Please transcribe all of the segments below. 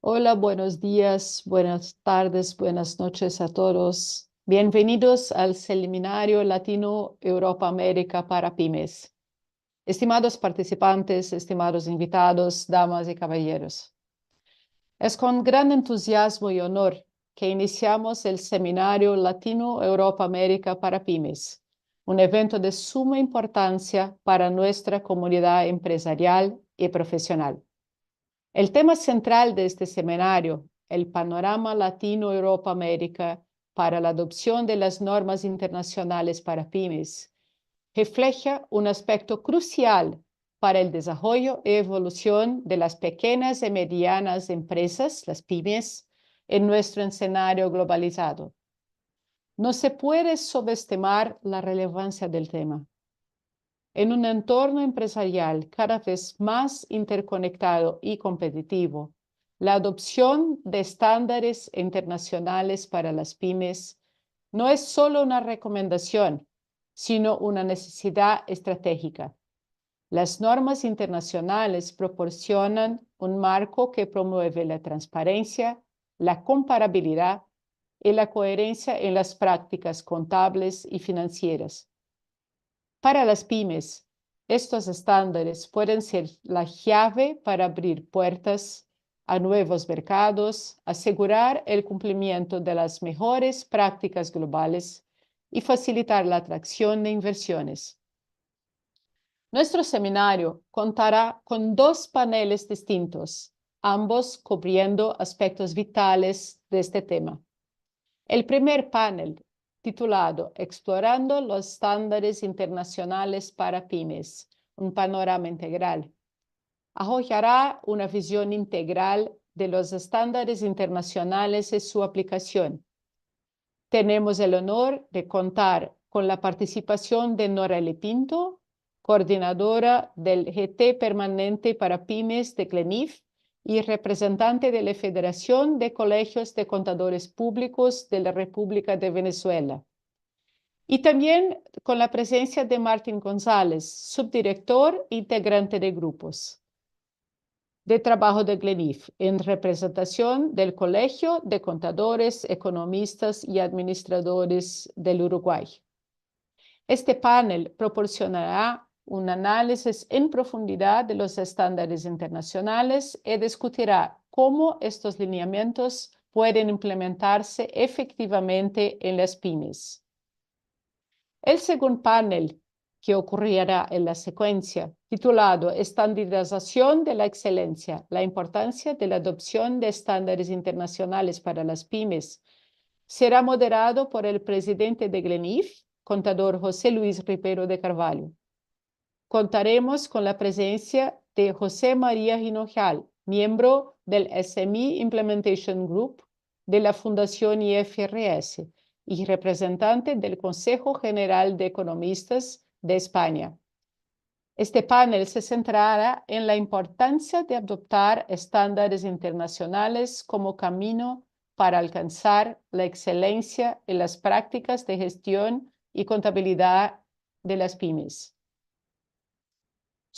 Hola, buenos días, buenas tardes, buenas noches a todos. Bienvenidos al Seminario Latino Europa América para Pymes. Estimados participantes, estimados invitados, damas y caballeros. Es con gran entusiasmo y honor que iniciamos el Seminario Latino Europa América para Pymes, un evento de suma importancia para nuestra comunidad empresarial y profesional. El tema central de este seminario, el panorama Latino-Europa-América para la adopción de las normas internacionales para pymes, refleja un aspecto crucial para el desarrollo y evolución de las pequeñas y medianas empresas, las pymes, en nuestro escenario globalizado. No se puede subestimar la relevancia del tema. En un entorno empresarial cada vez más interconectado y competitivo, la adopción de estándares internacionales para las pymes no es solo una recomendación, sino una necesidad estratégica. Las normas internacionales proporcionan un marco que promueve la transparencia, la comparabilidad y la coherencia en las prácticas contables y financieras. Para las pymes, estos estándares pueden ser la llave para abrir puertas a nuevos mercados, asegurar el cumplimiento de las mejores prácticas globales y facilitar la atracción de inversiones. Nuestro seminario contará con dos paneles distintos, ambos cubriendo aspectos vitales de este tema. El primer panel, titulado Explorando los estándares internacionales para pymes, un panorama integral, arrojará una visión integral de los estándares internacionales y su aplicación. Tenemos el honor de contar con la participación de Noreli Pinto, coordinadora del GT Permanente para Pymes de CLENIF y representante de la Federación de Colegios de Contadores Públicos de la República de Venezuela. Y también con la presencia de Martín González, subdirector e integrante de grupos de trabajo de CLENIF, en representación del Colegio de Contadores, Economistas y Administradores del Uruguay. Este panel proporcionará un análisis en profundidad de los estándares internacionales y discutirá cómo estos lineamientos pueden implementarse efectivamente en las pymes. El segundo panel, que ocurrirá en la secuencia, titulado Estandarización de la excelencia, la importancia de la adopción de estándares internacionales para las pymes, será moderado por el presidente de CLENIF, contador José Luis Ripero de Carvalho. Contaremos con la presencia de José María Hinojal, miembro del SME Implementation Group de la Fundación IFRS y representante del Consejo General de Economistas de España. Este panel se centrará en la importancia de adoptar estándares internacionales como camino para alcanzar la excelencia en las prácticas de gestión y contabilidad de las pymes.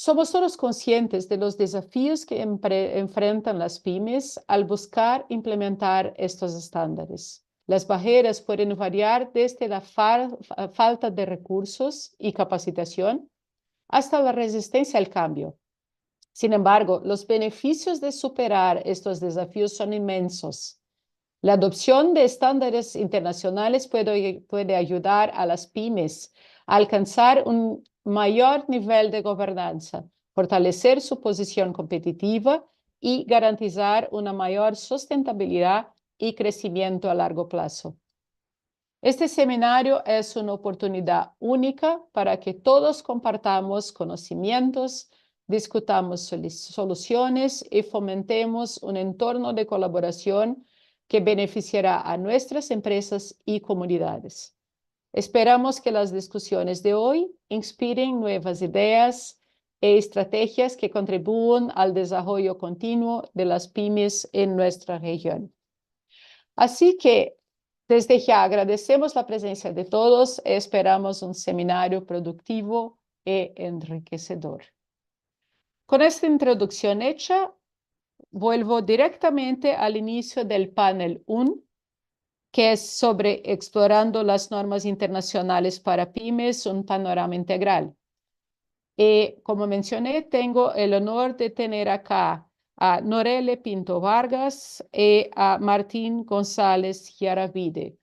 Somos todos conscientes de los desafíos que enfrentan las pymes al buscar implementar estos estándares. Las barreras pueden variar desde la falta de recursos y capacitación hasta la resistencia al cambio. Sin embargo, los beneficios de superar estos desafíos son inmensos. La adopción de estándares internacionales puede ayudar a las pymes a alcanzar un mayor nivel de gobernanza, fortalecer su posición competitiva y garantizar una mayor sustentabilidad y crecimiento a largo plazo. Este seminario es una oportunidad única para que todos compartamos conocimientos, discutamos soluciones y fomentemos un entorno de colaboración que beneficiará a nuestras empresas y comunidades. Esperamos que las discusiones de hoy inspiren nuevas ideas e estrategias que contribuyan al desarrollo continuo de las pymes en nuestra región. Así que desde ya agradecemos la presencia de todos y esperamos un seminario productivo e enriquecedor. Con esta introducción hecha, vuelvo directamente al inicio del panel 1, que es sobre explorando las normas internacionales para pymes, un panorama integral. Como mencioné, tengo el honor de tener acá a Norelle Pinto Vargas y a Martín González Yaravide.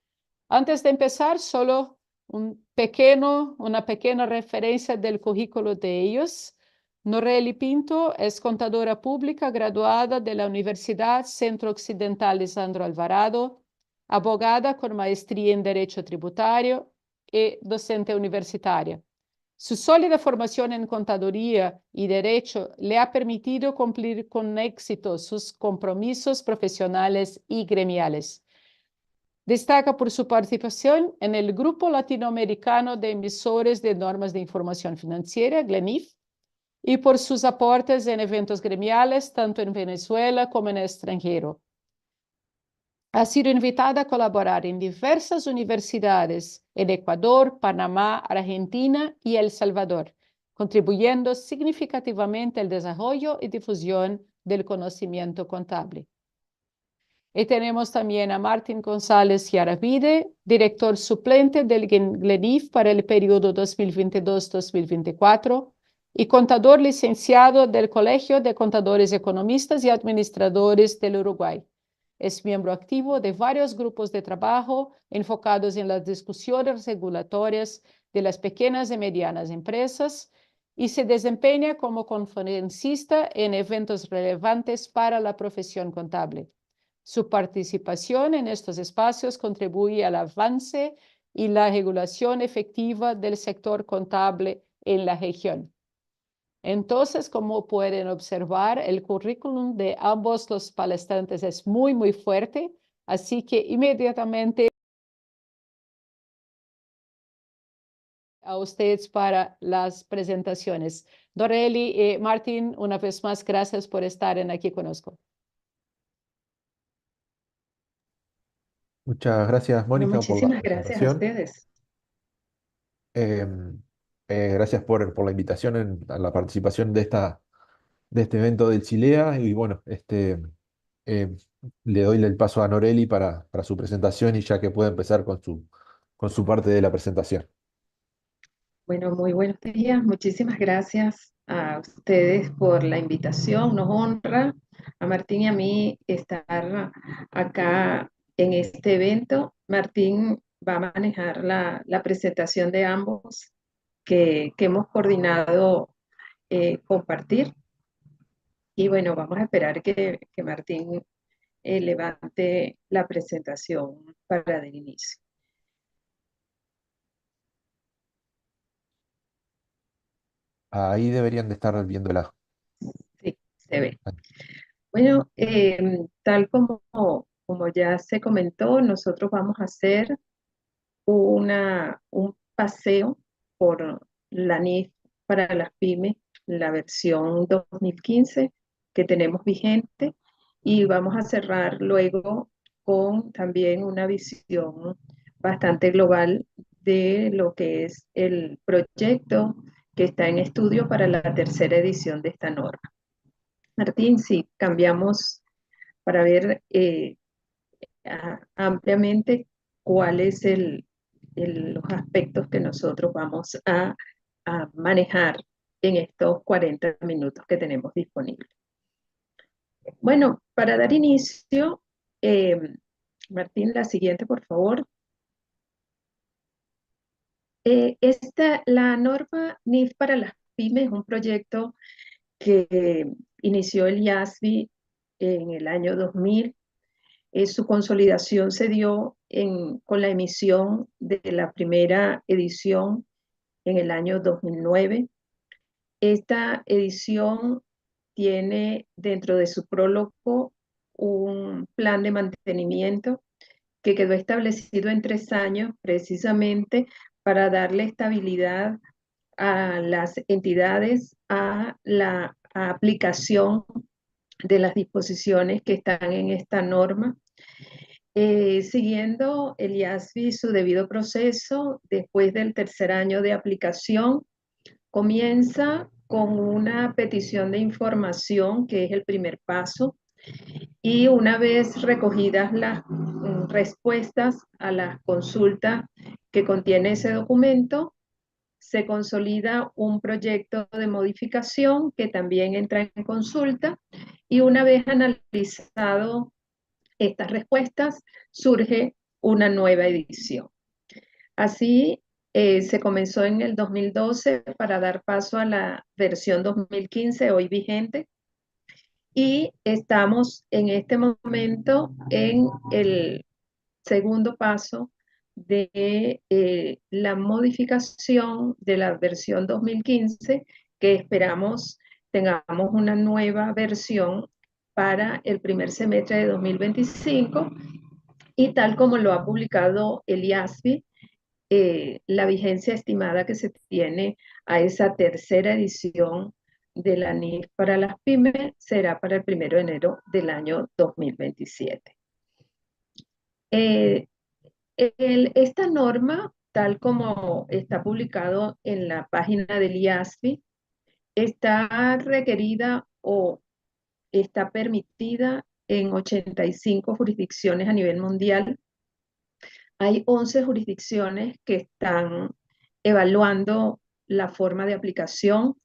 Antes de empezar, solo una pequeña referencia del currículo de ellos. Norelle Pinto es contadora pública graduada de la Universidad Centro Occidental Lisandro Alvarado, abogada con maestría en Derecho Tributario y docente universitaria. Su sólida formación en contaduría y derecho le ha permitido cumplir con éxito sus compromisos profesionales y gremiales. Destaca por su participación en el Grupo Latinoamericano de Emisores de Normas de Información Financiera, GLENIF, y por sus aportes en eventos gremiales, tanto en Venezuela como en el extranjero. Ha sido invitada a colaborar en diversas universidades en Ecuador, Panamá, Argentina y El Salvador, contribuyendo significativamente al desarrollo y difusión del conocimiento contable. Y tenemos también a Martín González Yaravide, director suplente del GLENIF para el periodo 2022-2024 y contador licenciado del Colegio de Contadores Economistas y Administradores del Uruguay. Es miembro activo de varios grupos de trabajo enfocados en las discusiones regulatorias de las pequeñas y medianas empresas y se desempeña como conferencista en eventos relevantes para la profesión contable. Su participación en estos espacios contribuye al avance y la regulación efectiva del sector contable en la región. Entonces, como pueden observar, el currículum de ambos los palestrantes es muy fuerte, así que inmediatamente a ustedes para las presentaciones. Norelle y Martín, una vez más, gracias por estar aquí con nosotros. Muchas gracias, Bueno, Mónica, por la muchísimas gracias a presentación. ustedes. Em, Gracias por la invitación a la participación de este evento del Chilea. Y bueno, em, le doy el paso a Noreli para su presentación y ya que pueda empezar con su parte de la presentación. Bueno, muy buenos días. Muchísimas gracias a ustedes por la invitación. Nos honra a Martín y a mí estar acá en este evento. Martín va a manejar la presentación de ambos que hemos coordinado compartir. Y bueno, vamos a esperar que Martín levante la presentación para el inicio. Ahí deberían de estar viéndola. Sí, se ve. Bueno, tal como ya se comentó, nosotros vamos a hacer un paseo por la NIF para las pymes, la versión 2015 que tenemos vigente, y vamos a cerrar luego con también una visión bastante global de lo que es el proyecto que está en estudio para la tercera edición de esta norma. Martín, si cambiamos para ver ampliamente cuáles los aspectos que nosotros vamos a manejar en estos 40 minutos que tenemos disponibles. Bueno, para dar inicio, Martín, la siguiente, por favor. La norma NIF para las pymes es un proyecto que inició el IASBI en el año 2000. Su consolidación se dio con la emisión de la primera edición en el año 2009. Esta edición tiene dentro de su prólogo un plan de mantenimiento que quedó establecido en 3 años precisamente para darle estabilidad a las entidades, a la aplicación de las disposiciones que están en esta norma. Siguiendo el IASBI su debido proceso, después del tercer año de aplicación, comienza con una petición de información, que es el primer paso, Y una vez recogidas las respuestas a las consultas que contiene ese documento, se consolida un proyecto de modificación que también entra en consulta, y una vez analizado estas respuestas, surge una nueva edición. Así se comenzó en el 2012 para dar paso a la versión 2015 hoy vigente, y estamos en este momento en el segundo paso de la modificación de la versión 2015, que esperamos tengamos una nueva versión para el primer semestre de 2025, y tal como lo ha publicado el IASBI, la vigencia estimada que se tiene a esa tercera edición de la NIF para las pymes será para el 1 de enero del año 2027. Esta norma, tal como está publicado en la página del IASBI, está requerida o está permitida en 85 jurisdicciones a nivel mundial. Hay 11 jurisdicciones que están evaluando la forma de aplicación.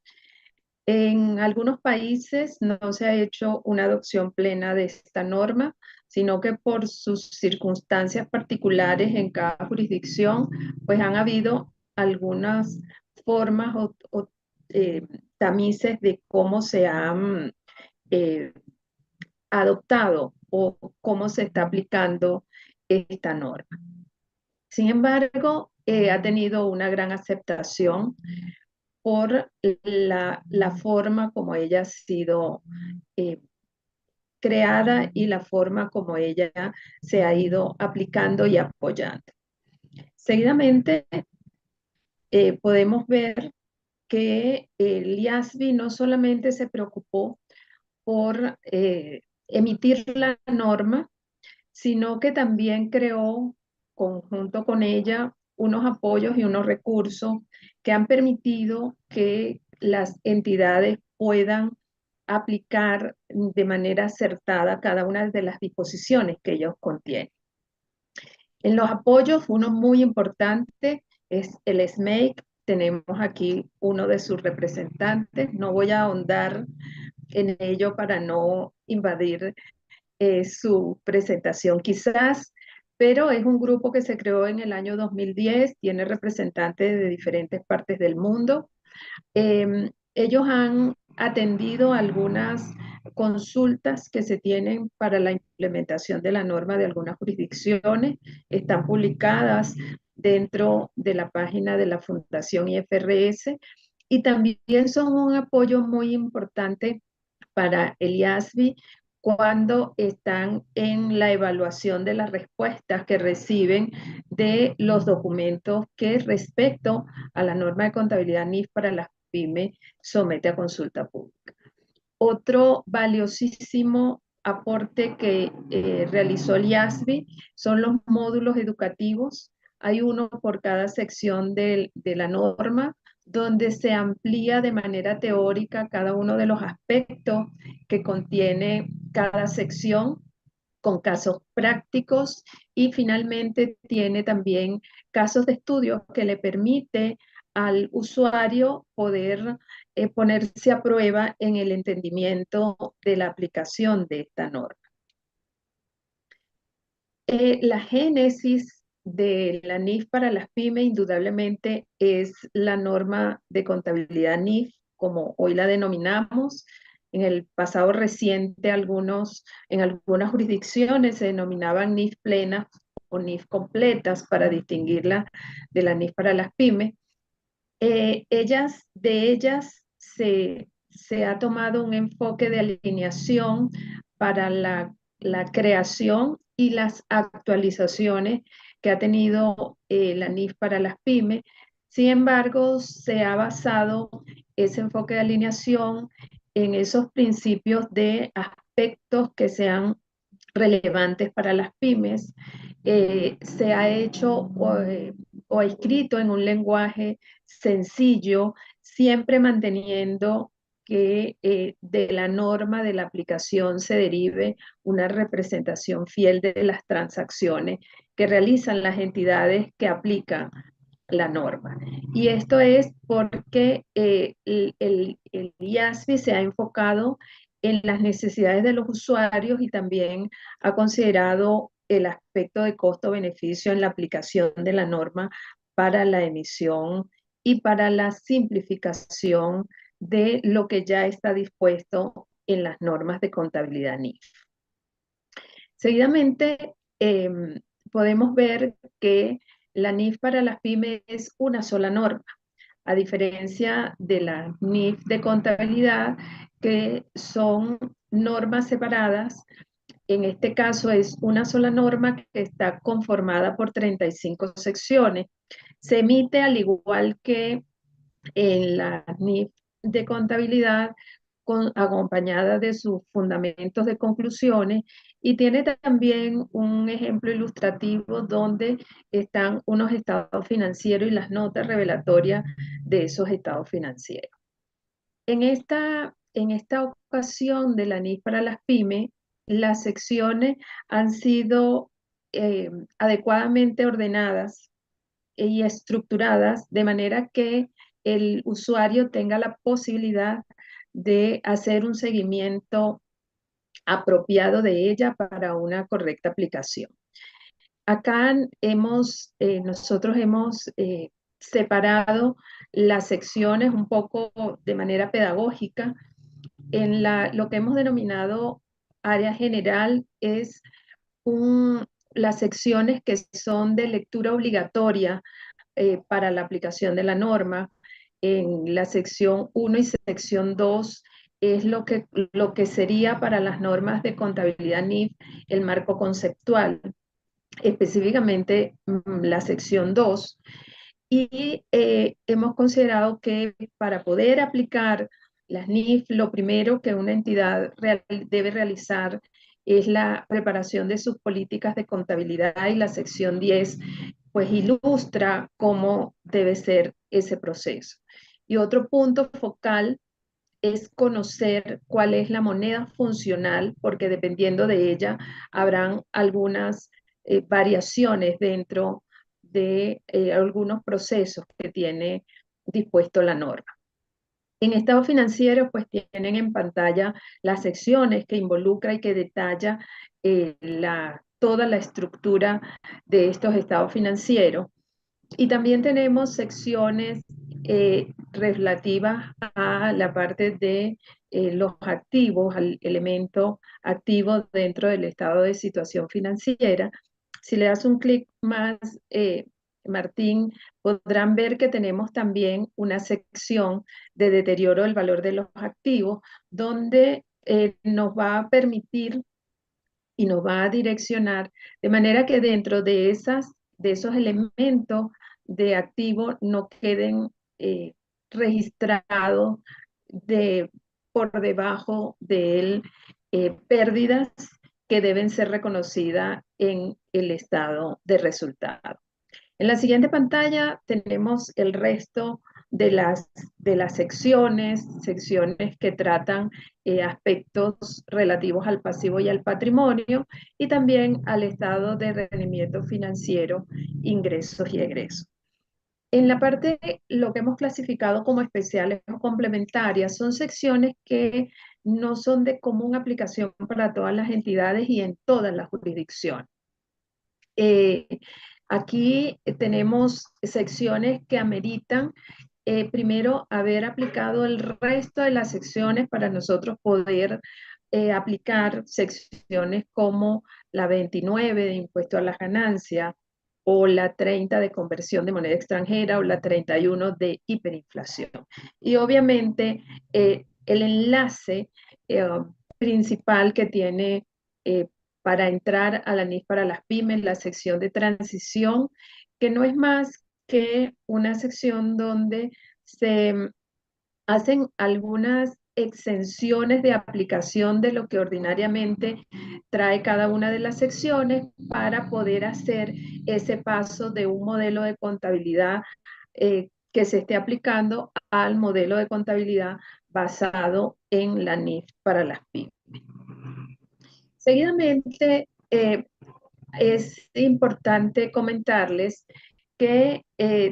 En algunos países no se ha hecho una adopción plena de esta norma, sino que por sus circunstancias particulares en cada jurisdicción, pues han habido algunas formas o tamices de cómo se han eh, adoptado o cómo se está aplicando esta norma. Sin embargo, ha tenido una gran aceptación por la forma como ella ha sido eh, creada y la forma como ella se ha ido aplicando y apoyando. Seguidamente, podemos ver que el IASBI no solamente se preocupó por emitir la norma, sino que también creó, conjunto con ella, unos apoyos y unos recursos que han permitido que las entidades puedan aplicar de manera acertada cada una de las disposiciones que ellos contienen. En los apoyos, uno muy importante es el SMAKE. Tenemos aquí uno de sus representantes. No voy a ahondar en ello para no invadir su presentación quizás, pero es un grupo que se creó en el año 2010, tiene representantes de diferentes partes del mundo. Ellos han atendido algunas consultas que se tienen para la implementación de la norma de algunas jurisdicciones, están publicadas dentro de la página de la Fundación IFRS, y también son un apoyo muy importante para el IASBI cuando están en la evaluación de las respuestas que reciben de los documentos que respecto a la norma de contabilidad NIF para las pymes somete a consulta pública. Otro valiosísimo aporte que realizó el IASBI son los módulos educativos. Hay uno por cada sección de la norma, donde se amplía de manera teórica cada uno de los aspectos que contiene cada sección, con casos prácticos, y finalmente tiene también casos de estudio que le permite al usuario poder ponerse a prueba en el entendimiento de la aplicación de esta norma. La génesis de la NIF para las pymes indudablemente es la norma de contabilidad NIF, como hoy la denominamos. En el pasado reciente, en algunas jurisdicciones se denominaban NIF plenas o NIF completas para distinguirla de la NIF para las pymes. De ellas se ha tomado un enfoque de alineación para la creación y las actualizaciones que ha tenido la NIF para las pymes. Sin embargo, se ha basado ese enfoque de alineación en esos principios de aspectos que sean relevantes para las pymes. Se ha hecho o escrito en un lenguaje sencillo, siempre manteniendo que de la norma de la aplicación se derive una representación fiel de las transacciones que realizan las entidades que aplican la norma. Y esto es porque el IASBI se ha enfocado en las necesidades de los usuarios y también ha considerado el aspecto de costo-beneficio en la aplicación de la norma para la emisión y para la simplificación de lo que ya está dispuesto en las normas de contabilidad NIF. Seguidamente, podemos ver que la NIF para las pymes es una sola norma, a diferencia de la NIF de contabilidad, que son normas separadas. En este caso es una sola norma que está conformada por 35 secciones. Se emite al igual que en la NIF de contabilidad, acompañada de sus fundamentos de conclusiones, y tiene también un ejemplo ilustrativo donde están unos estados financieros y las notas revelatorias de esos estados financieros. En esta ocasión de la NIF para las pymes, las secciones han sido adecuadamente ordenadas y estructuradas de manera que el usuario tenga la posibilidad de hacer un seguimiento apropiado de ella para una correcta aplicación. Acá nosotros hemos separado las secciones un poco de manera pedagógica. En lo que hemos denominado área general es las secciones que son de lectura obligatoria para la aplicación de la norma. En la sección 1 y sección 2 es lo que sería para las normas de contabilidad NIF el marco conceptual, específicamente la sección 2. Y hemos considerado que para poder aplicar las NIF, lo primero que una entidad debe realizar es la preparación de sus políticas de contabilidad, y la sección 10 pues ilustra cómo debe ser ese proceso. Y otro punto focal es conocer cuál es la moneda funcional, porque dependiendo de ella habrán algunas variaciones dentro de algunos procesos que tiene dispuesto la norma. En estado financiero, pues tienen en pantalla las secciones que involucra y que detalla toda la estructura de estos estados financieros. Y también tenemos secciones relativas a la parte de los activos, al elemento activo dentro del estado de situación financiera. Si le das un clic más, Martín, podrán ver que tenemos también una sección de deterioro del valor de los activos, donde nos va a permitir y nos va a direccionar de manera que dentro de esos elementos de activo no queden registrados por debajo de él pérdidas que deben ser reconocidas en el estado de resultado. En la siguiente pantalla tenemos el resto de las secciones que tratan aspectos relativos al pasivo y al patrimonio, y también al estado de rendimiento financiero, ingresos y egresos. En la parte, lo que hemos clasificado como especiales o complementarias, son secciones que no son de común aplicación para todas las entidades y en todas las jurisdicciones. Aquí tenemos secciones que ameritan primero haber aplicado el resto de las secciones para nosotros poder aplicar secciones como la 29 de impuesto a la ganancia, o la 30 de conversión de moneda extranjera, o la 31 de hiperinflación. Y obviamente el enlace principal que tiene para entrar a la NIF para las pymes, la sección de transición, que no es más que una sección donde se hacen algunas exenciones de aplicación de lo que ordinariamente trae cada una de las secciones, para poder hacer ese paso de un modelo de contabilidad que se esté aplicando al modelo de contabilidad basado en la NIF para las pymes. Seguidamente, es importante comentarles que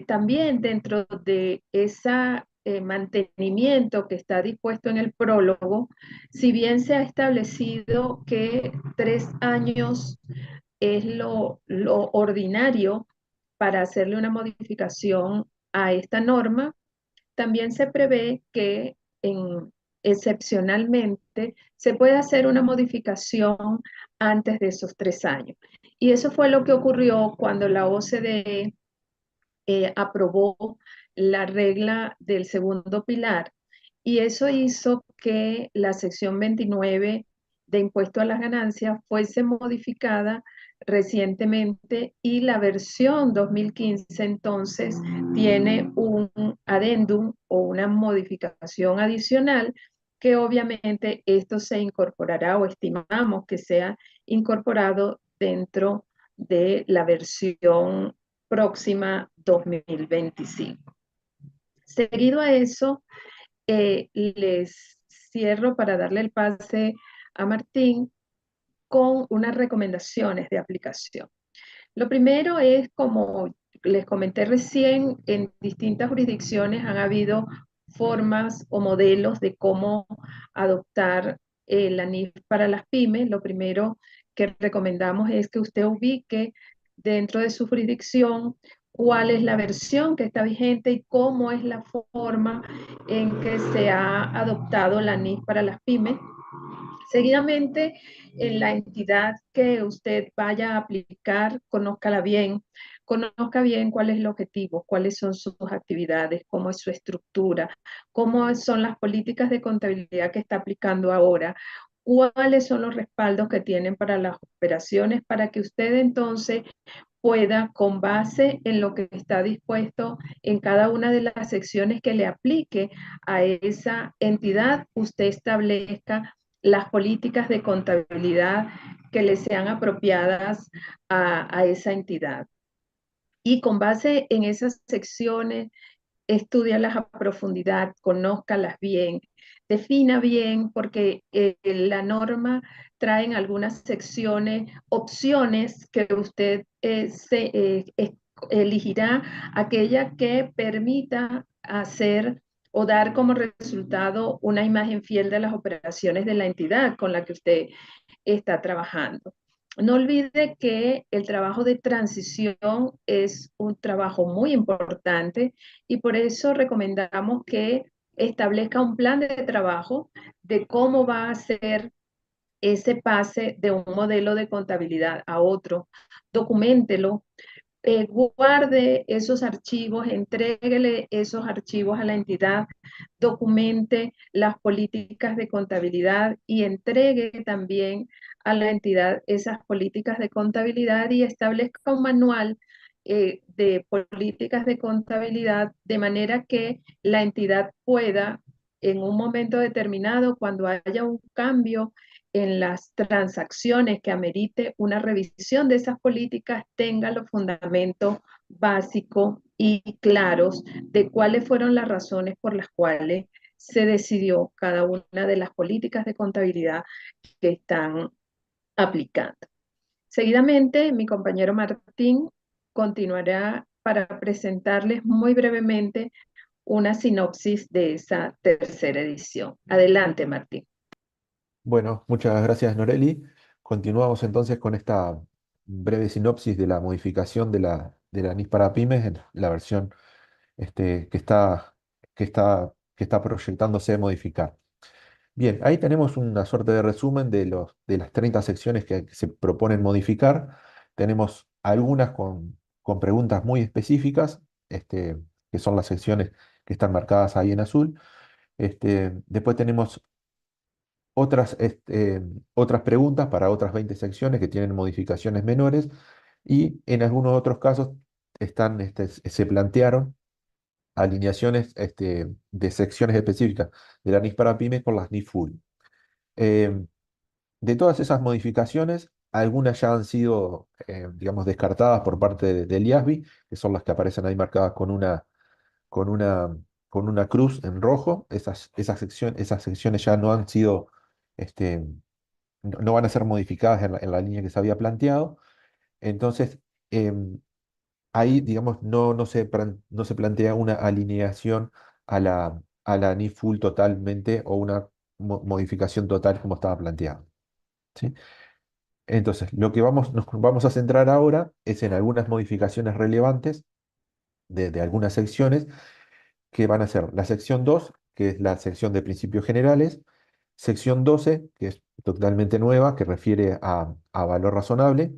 también dentro de ese mantenimiento que está dispuesto en el prólogo, si bien se ha establecido que 3 años es lo ordinario para hacerle una modificación a esta norma, también se prevé que excepcionalmente se puede hacer una modificación antes de esos 3 años. Y eso fue lo que ocurrió cuando la OCDE aprobó la regla del segundo pilar. Y eso hizo que la sección 29 de impuesto a las ganancias fuese modificada recientemente y la versión 2015 entonces tiene un adendum o una modificación adicional que obviamente esto se incorporará o estimamos que sea incorporado dentro de la versión próxima 2025. Seguido a eso, les cierro para darle el pase a Martín con unas recomendaciones de aplicación. Lo primero es, como les comenté recién, en distintas jurisdicciones han habido formas o modelos de cómo adoptar la NIF para las pymes. Lo primero que recomendamos es que usted ubique dentro de su jurisdicción cuál es la versión que está vigente y cómo es la forma en que se ha adoptado la NIF para las pymes. Seguidamente, en la entidad que usted vaya a aplicar, conózca bien cuál es el objetivo, cuáles son sus actividades, cómo es su estructura, cómo son las políticas de contabilidad que está aplicando ahora, cuáles son los respaldos que tienen para las operaciones, para que usted entonces pueda, con base en lo que está dispuesto en cada una de las secciones que le aplique a esa entidad, usted establezca las políticas de contabilidad que le sean apropiadas a esa entidad. Y con base en esas secciones, estúdialas a profundidad, conózcalas bien, defina bien, porque la norma trae en algunas secciones opciones que usted elegirá aquella que permita hacer o dar como resultado una imagen fiel de las operaciones de la entidad con la que usted está trabajando. No olvide que el trabajo de transición es un trabajo muy importante y por eso recomendamos que establezca un plan de trabajo de cómo va a ser ese pase de un modelo de contabilidad a otro. Documéntelo, guarde esos archivos, entréguele esos archivos a la entidad, documente las políticas de contabilidad y entregue también a la entidad esas políticas de contabilidad y establezca un manual de políticas de contabilidad de manera que la entidad pueda en un momento determinado, cuando haya un cambio en las transacciones que amerite una revisión de esas políticas, tenga los fundamentos básicos y claros de cuáles fueron las razones por las cuales se decidió cada una de las políticas de contabilidad que están aplicando. Seguidamente, mi compañero Martín continuará para presentarles muy brevemente una sinopsis de esa tercera edición. Adelante, Martín. Bueno, muchas gracias, Noreli. Continuamos entonces con esta breve sinopsis de la modificación de la NIS para pymes en la versión que está proyectándose modificar. Bien, ahí tenemos una suerte de resumen de las 30 secciones que se proponen modificar. Tenemos algunas con preguntas muy específicas, que son las secciones que están marcadas ahí en azul. Después tenemos otras preguntas para otras 20 secciones que tienen modificaciones menores y en algunos otros casos se plantearon alineaciones de secciones específicas de la NIS para pymes con las NIS full. Eh, de todas esas modificaciones, algunas ya han sido, digamos, descartadas por parte del IASBI, que son las que aparecen ahí marcadas con una con una cruz en rojo. Esas secciones ya no han sido, este, no van a ser modificadas en la línea que se había planteado. Entonces, em, ahí, digamos, no se plantea una alineación a la NIF full totalmente o una modificación total como estaba planteado. ¿Sí? Entonces, lo que nos vamos a centrar ahora es en algunas modificaciones relevantes de algunas secciones que van a ser la sección 2, que es la sección de principios generales, sección 12, que es totalmente nueva, que refiere a valor razonable,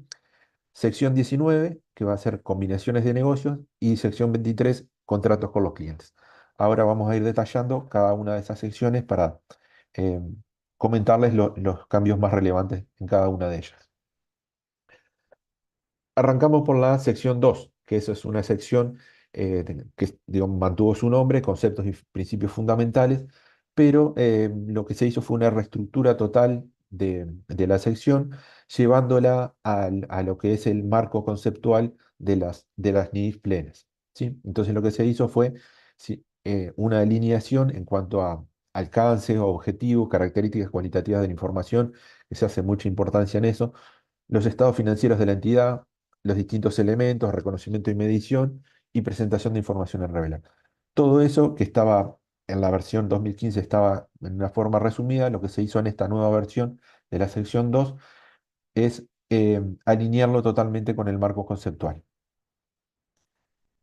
sección 19, que va a ser combinaciones de negocios, y sección 23, contratos con los clientes. Ahora vamos a ir detallando cada una de esas secciones para eh, comentarles los cambios más relevantes en cada una de ellas. Arrancamos por la sección 2, que eso es una sección que digamos, mantuvo su nombre, conceptos y principios fundamentales, pero lo que se hizo fue una reestructura total de la sección, llevándola a lo que es el marco conceptual de las NIF plenas. ¿Sí? Entonces lo que se hizo fue sí, una alineación en cuanto a alcance, objetivos, características cualitativas de la información, que se hace mucha importancia en eso, los estados financieros de la entidad, los distintos elementos, reconocimiento y medición y presentación de información en Revelar. Todo eso que estaba en la versión 2015 estaba en una forma resumida. Lo que se hizo en esta nueva versión de la sección 2 es alinearlo totalmente con el marco conceptual.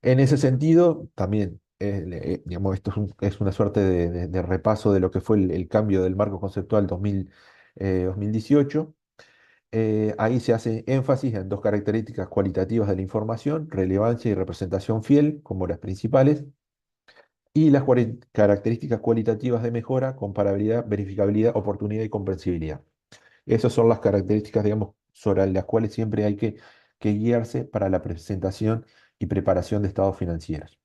En ese sentido, también, digamos, esto es una suerte de repaso de lo que fue el cambio del marco conceptual 2018. Ahí se hace énfasis en dos características cualitativas de la información: relevancia y representación fiel como las principales, y las características cualitativas de mejora: comparabilidad, verificabilidad, oportunidad y comprensibilidad. Esas son las características, digamos, sobre las cuales siempre hay que guiarse para la presentación y preparación de estados financieros.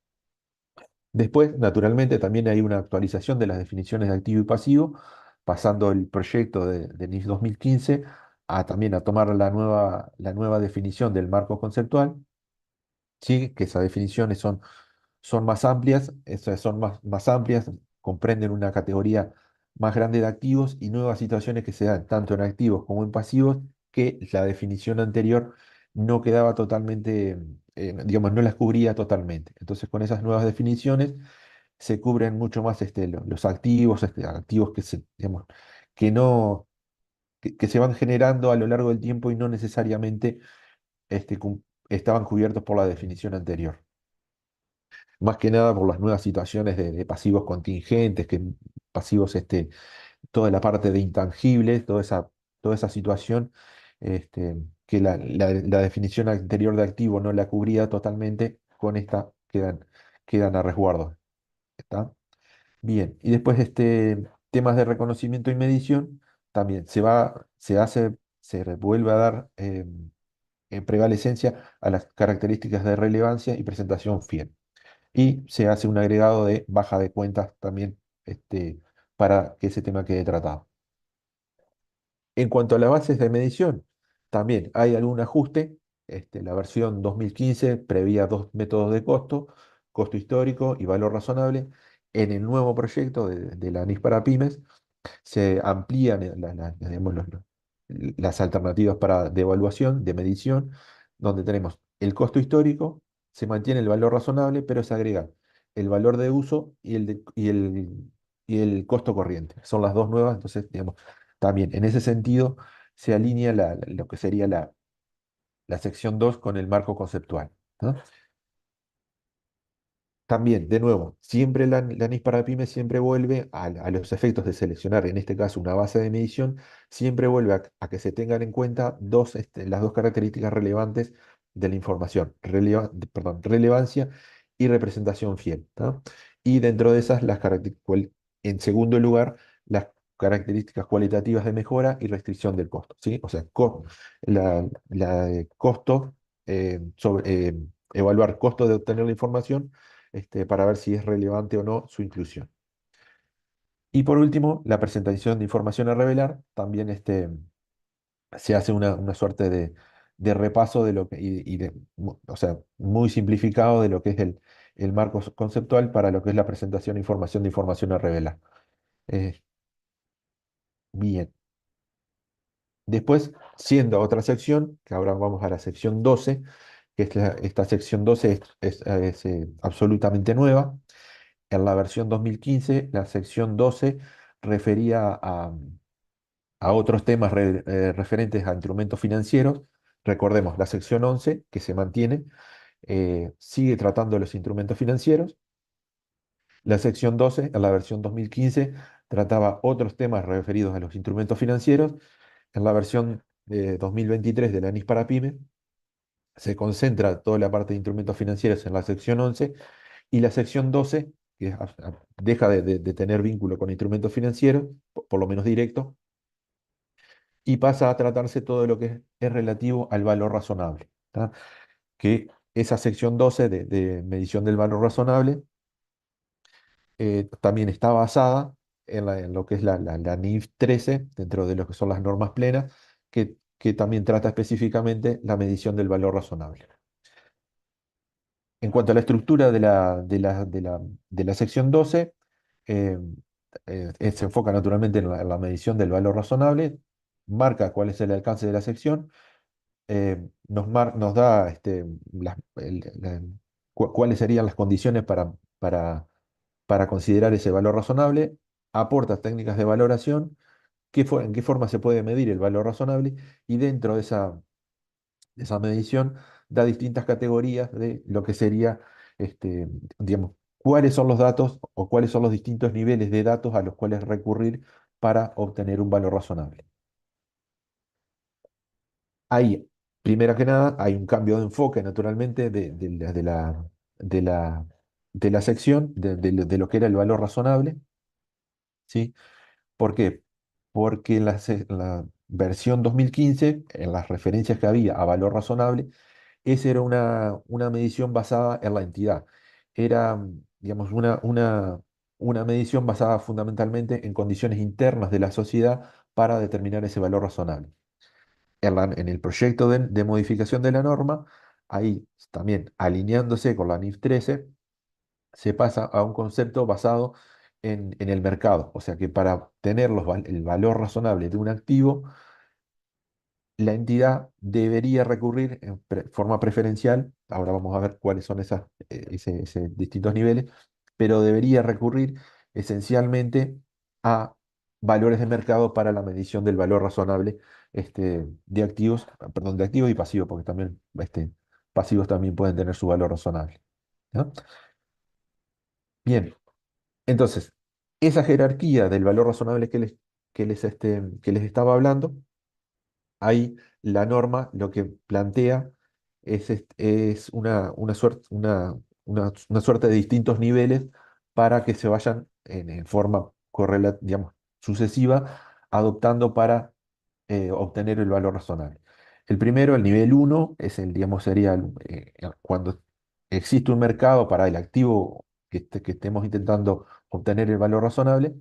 Después, naturalmente, también hay una actualización de las definiciones de activo y pasivo, pasando el proyecto de NIS 2015 también a tomar la nueva definición del marco conceptual. Sí, que esas definiciones son más amplias, más amplias, comprenden una categoría más grande de activos y nuevas situaciones que se dan tanto en activos como en pasivos, que la definición anterior no quedaba totalmente, digamos, no las cubría totalmente. Entonces, con esas nuevas definiciones se cubren mucho más los activos, activos digamos, que no, que se van generando a lo largo del tiempo y no necesariamente estaban cubiertos por la definición anterior. Más que nada por las nuevas situaciones de pasivos contingentes, pasivos, toda la parte de intangibles, toda esa situación, que la definición anterior de activo no la cubría totalmente, con esta quedan a resguardo. ¿Está? Bien, y después temas de reconocimiento y medición, también se vuelve a dar en prevalecencia a las características de relevancia y presentación fiel. Y se hace un agregado de baja de cuentas también, para que ese tema quede tratado. En cuanto a las bases de medición, también hay algún ajuste. La versión 2015 prevía dos métodos de costo: costo histórico y valor razonable. En el nuevo proyecto de la ANIS para pymes se amplían digamos, las alternativas de evaluación, de medición, donde tenemos el costo histórico, se mantiene el valor razonable, pero se agrega el valor de uso y el costo corriente. Son las dos nuevas, entonces, digamos, también en ese sentido se alinea lo que sería la sección 2 con el marco conceptual. ¿No? También, de nuevo, siempre la NIS para pymes siempre vuelve a los efectos de seleccionar, en este caso, una base de medición, siempre vuelve a que se tengan en cuenta las dos características relevantes de la información: relevancia y representación fiel. ¿Tá? Y dentro de esas, en segundo lugar, las características cualitativas de mejora y restricción del costo. ¿Sí? O sea, costo, evaluar costo de obtener la información, para ver si es relevante o no su inclusión. Y por último, la presentación de información a revelar, también se hace una suerte de repaso de lo que, o sea, muy simplificado de lo que es el marco conceptual para lo que es la presentación de información a revelar. Eh, bien. Después, siendo otra sección, que ahora vamos a la sección 12, que es esta sección 12 es absolutamente nueva. En la versión 2015, la sección 12 refería a otros temas referentes a instrumentos financieros. Recordemos, la sección 11, que se mantiene, sigue tratando los instrumentos financieros. La sección 12, en la versión 2015, trataba otros temas referidos a los instrumentos financieros. En la versión 2023 de la ANIS para PYME, se concentra toda la parte de instrumentos financieros en la sección 11 y la sección 12, que deja de tener vínculo con instrumentos financieros, por lo menos directo, y pasa a tratarse todo lo que es relativo al valor razonable. ¿Tá? Que esa sección 12 de medición del valor razonable también está basada en lo que es la NIF 13, dentro de lo que son las normas plenas, que también trata específicamente la medición del valor razonable. En cuanto a la estructura de la sección 12, eh, se enfoca naturalmente en la medición del valor razonable, marca cuál es el alcance de la sección, nos da cuáles serían las condiciones para considerar ese valor razonable, aporta técnicas de valoración, en qué forma se puede medir el valor razonable y dentro de esa medición da distintas categorías de lo que sería, digamos, cuáles son los datos o cuáles son los distintos niveles de datos a los cuales recurrir para obtener un valor razonable. Ahí, primero que nada, hay un cambio de enfoque, naturalmente, de la, de la sección, de lo que era el valor razonable, ¿sí? ¿Por qué? Porque en la versión 2015, en las referencias que había a valor razonable, esa era una medición basada en la entidad. Era, digamos, una medición basada fundamentalmente en condiciones internas de la sociedad para determinar ese valor razonable. En el proyecto de modificación de la norma, ahí también alineándose con la NIF 13, se pasa a un concepto basado en el mercado. O sea que para tener el valor razonable de un activo, la entidad debería recurrir en forma preferencial, ahora vamos a ver cuáles son ese distintos niveles, pero debería recurrir esencialmente a valores de mercado para la medición del valor razonable de activos, perdón, de activos y pasivos, porque también pasivos también pueden tener su valor razonable. ¿No? Bien, entonces, esa jerarquía del valor razonable que les estaba hablando, ahí la norma lo que plantea es una suerte de distintos niveles para que se vayan en forma digamos, sucesiva, adoptando para obtener el valor razonable. El primero, el nivel uno digamos, sería cuando existe un mercado para el activo que estemos intentando obtener el valor razonable,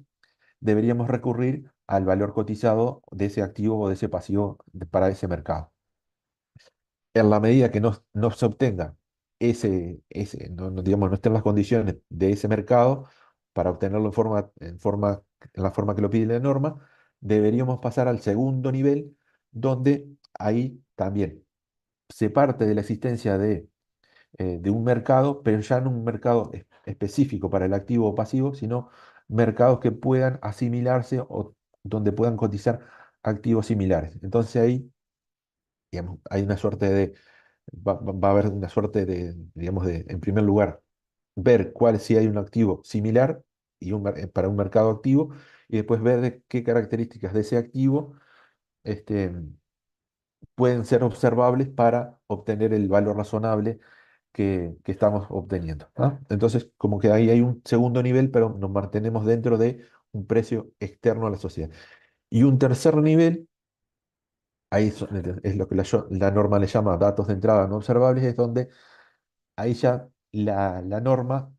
deberíamos recurrir al valor cotizado de ese activo o de ese pasivo para ese mercado. En la medida que no se obtenga digamos, no estén las condiciones de ese mercado para obtenerlo en la forma que lo pide la norma, deberíamos pasar al segundo nivel, donde ahí también se parte de la existencia de un mercado, pero ya no un mercado específico para el activo o pasivo, sino mercados que puedan asimilarse o donde puedan cotizar activos similares. Entonces ahí, digamos, hay una suerte va a haber una suerte digamos, en primer lugar, ver si hay un activo similar para un mercado activo, y después ver de qué características de ese activo este, pueden ser observables para obtener el valor razonable que estamos obteniendo. ¿Ah? Entonces, como que ahí hay un segundo nivel, pero nos mantenemos dentro de un precio externo a la sociedad. Y un tercer nivel, ahí es lo que la norma le llama datos de entrada no observables, es donde ahí ya la norma,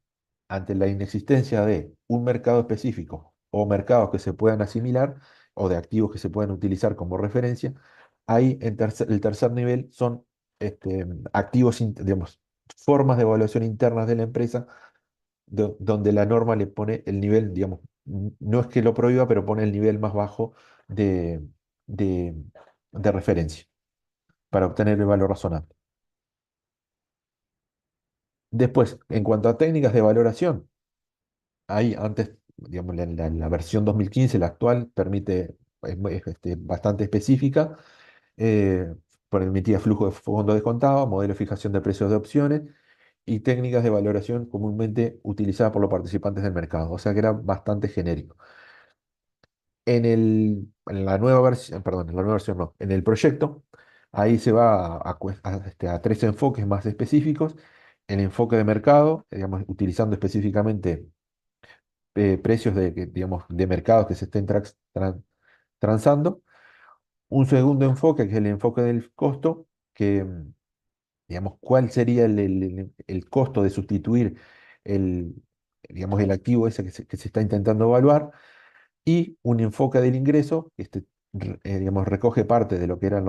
ante la inexistencia de un mercado específico o mercados que se puedan asimilar o de activos que se puedan utilizar como referencia, ahí el tercer nivel son activos, digamos, formas de evaluación internas de la empresa, donde la norma le pone el nivel, digamos, no es que lo prohíba, pero pone el nivel más bajo de, de, de referencia para obtener el valor razonable. Después, en cuanto a técnicas de valoración, ahí antes, digamos, la versión 2015, la actual, permite, bastante específica, eh, permitía flujo de fondo descontado, modelo de fijación de precios de opciones y técnicas de valoración comúnmente utilizadas por los participantes del mercado, o sea que era bastante genérico. En la nueva versión, perdón, en la nueva versión no, en el proyecto, ahí se va a tres enfoques más específicos. El enfoque de mercado, digamos, utilizando específicamente precios digamos, de mercados que se estén transando. Un segundo enfoque, que es el enfoque del costo, que, digamos, cuál sería el costo de sustituir el, digamos, el activo ese que se está intentando evaluar, y un enfoque del ingreso, que digamos, recoge parte de lo que eran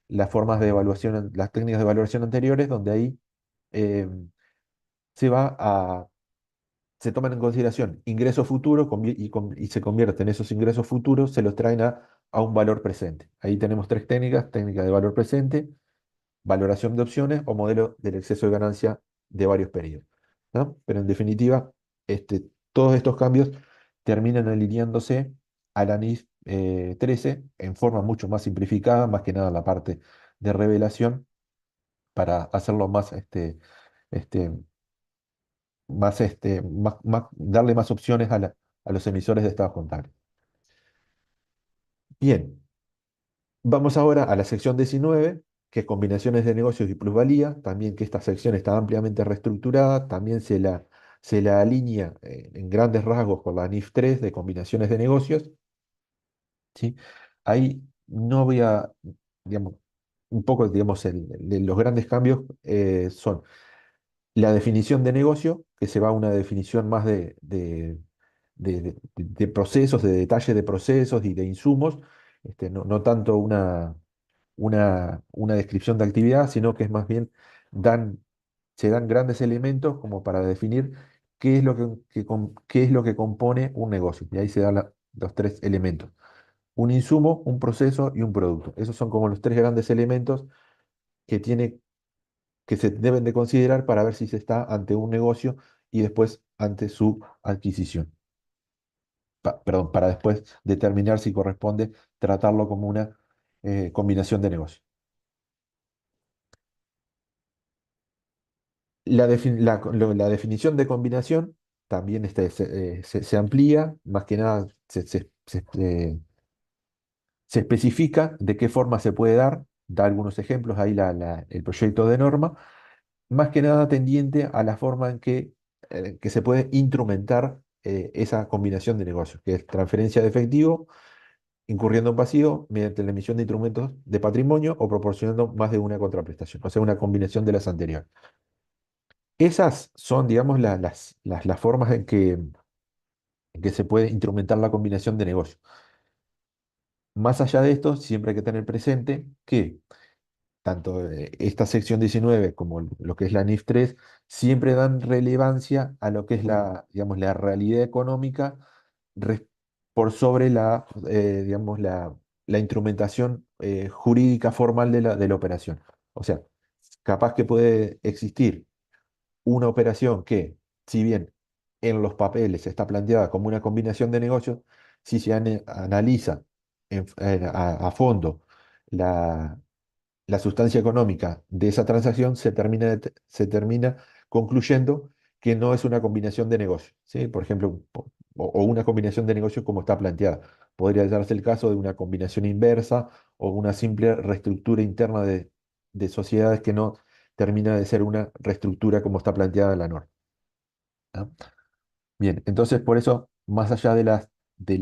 las formas de evaluación, las técnicas de evaluación anteriores, donde ahí eh, se va a se toman en consideración ingresos futuros y se convierten esos ingresos futuros, se los traen a un valor presente. Ahí tenemos tres técnicas: técnica de valor presente, valoración de opciones o modelo del exceso de ganancia de varios periodos, ¿no? Pero en definitiva, todos estos cambios terminan alineándose a la NIF 13 en forma mucho más simplificada, más que nada la parte de revelación, para hacerlo más, este, darle más opciones a los emisores de estados contables. Bien, vamos ahora a la sección 19, que es combinaciones de negocios y plusvalía. También que esta sección está ampliamente reestructurada, también se la alinea en grandes rasgos con la NIF 3 de combinaciones de negocios, ¿sí? Ahí no voy a, digamos, un poco, digamos, los grandes cambios son la definición de negocio, que se va a una definición más de procesos, de detalle de procesos y de insumos, no tanto una descripción de actividad, sino que es más bien, se dan grandes elementos como para definir qué es lo qué es lo que compone un negocio. Y ahí se dan los tres elementos: un insumo, un proceso y un producto. Esos son como los tres grandes elementos que tiene que se deben de considerar para ver si se está ante un negocio y después ante su adquisición. Perdón, para después determinar si corresponde tratarlo como una combinación de negocio. La definición de combinación también se amplía, más que nada se especifica de qué forma se puede dar, da algunos ejemplos ahí el proyecto de norma, más que nada tendiente a la forma en que se puede instrumentar esa combinación de negocios, que es transferencia de efectivo, incurriendo en pasivo, mediante la emisión de instrumentos de patrimonio o proporcionando más de una contraprestación, o sea, una combinación de las anteriores. Esas son, digamos, las formas en que se puede instrumentar la combinación de negocios. Más allá de esto, siempre hay que tener presente que tanto esta sección 19 como lo que es la NIF 3 siempre dan relevancia a lo que es digamos, la realidad económica res- por sobre digamos, la instrumentación jurídica formal de la operación. O sea, capaz que puede existir una operación que, si bien en los papeles está planteada como una combinación de negocios, si se analiza a fondo la sustancia económica de esa transacción, se termina concluyendo que no es una combinación de negocios, ¿sí? Por ejemplo, o una combinación de negocios como está planteada. Podría darse el caso de una combinación inversa o una simple reestructura interna de sociedades que no termina de ser una reestructura como está planteada en la norma, ¿ah? Bien, entonces por eso, más allá de la, de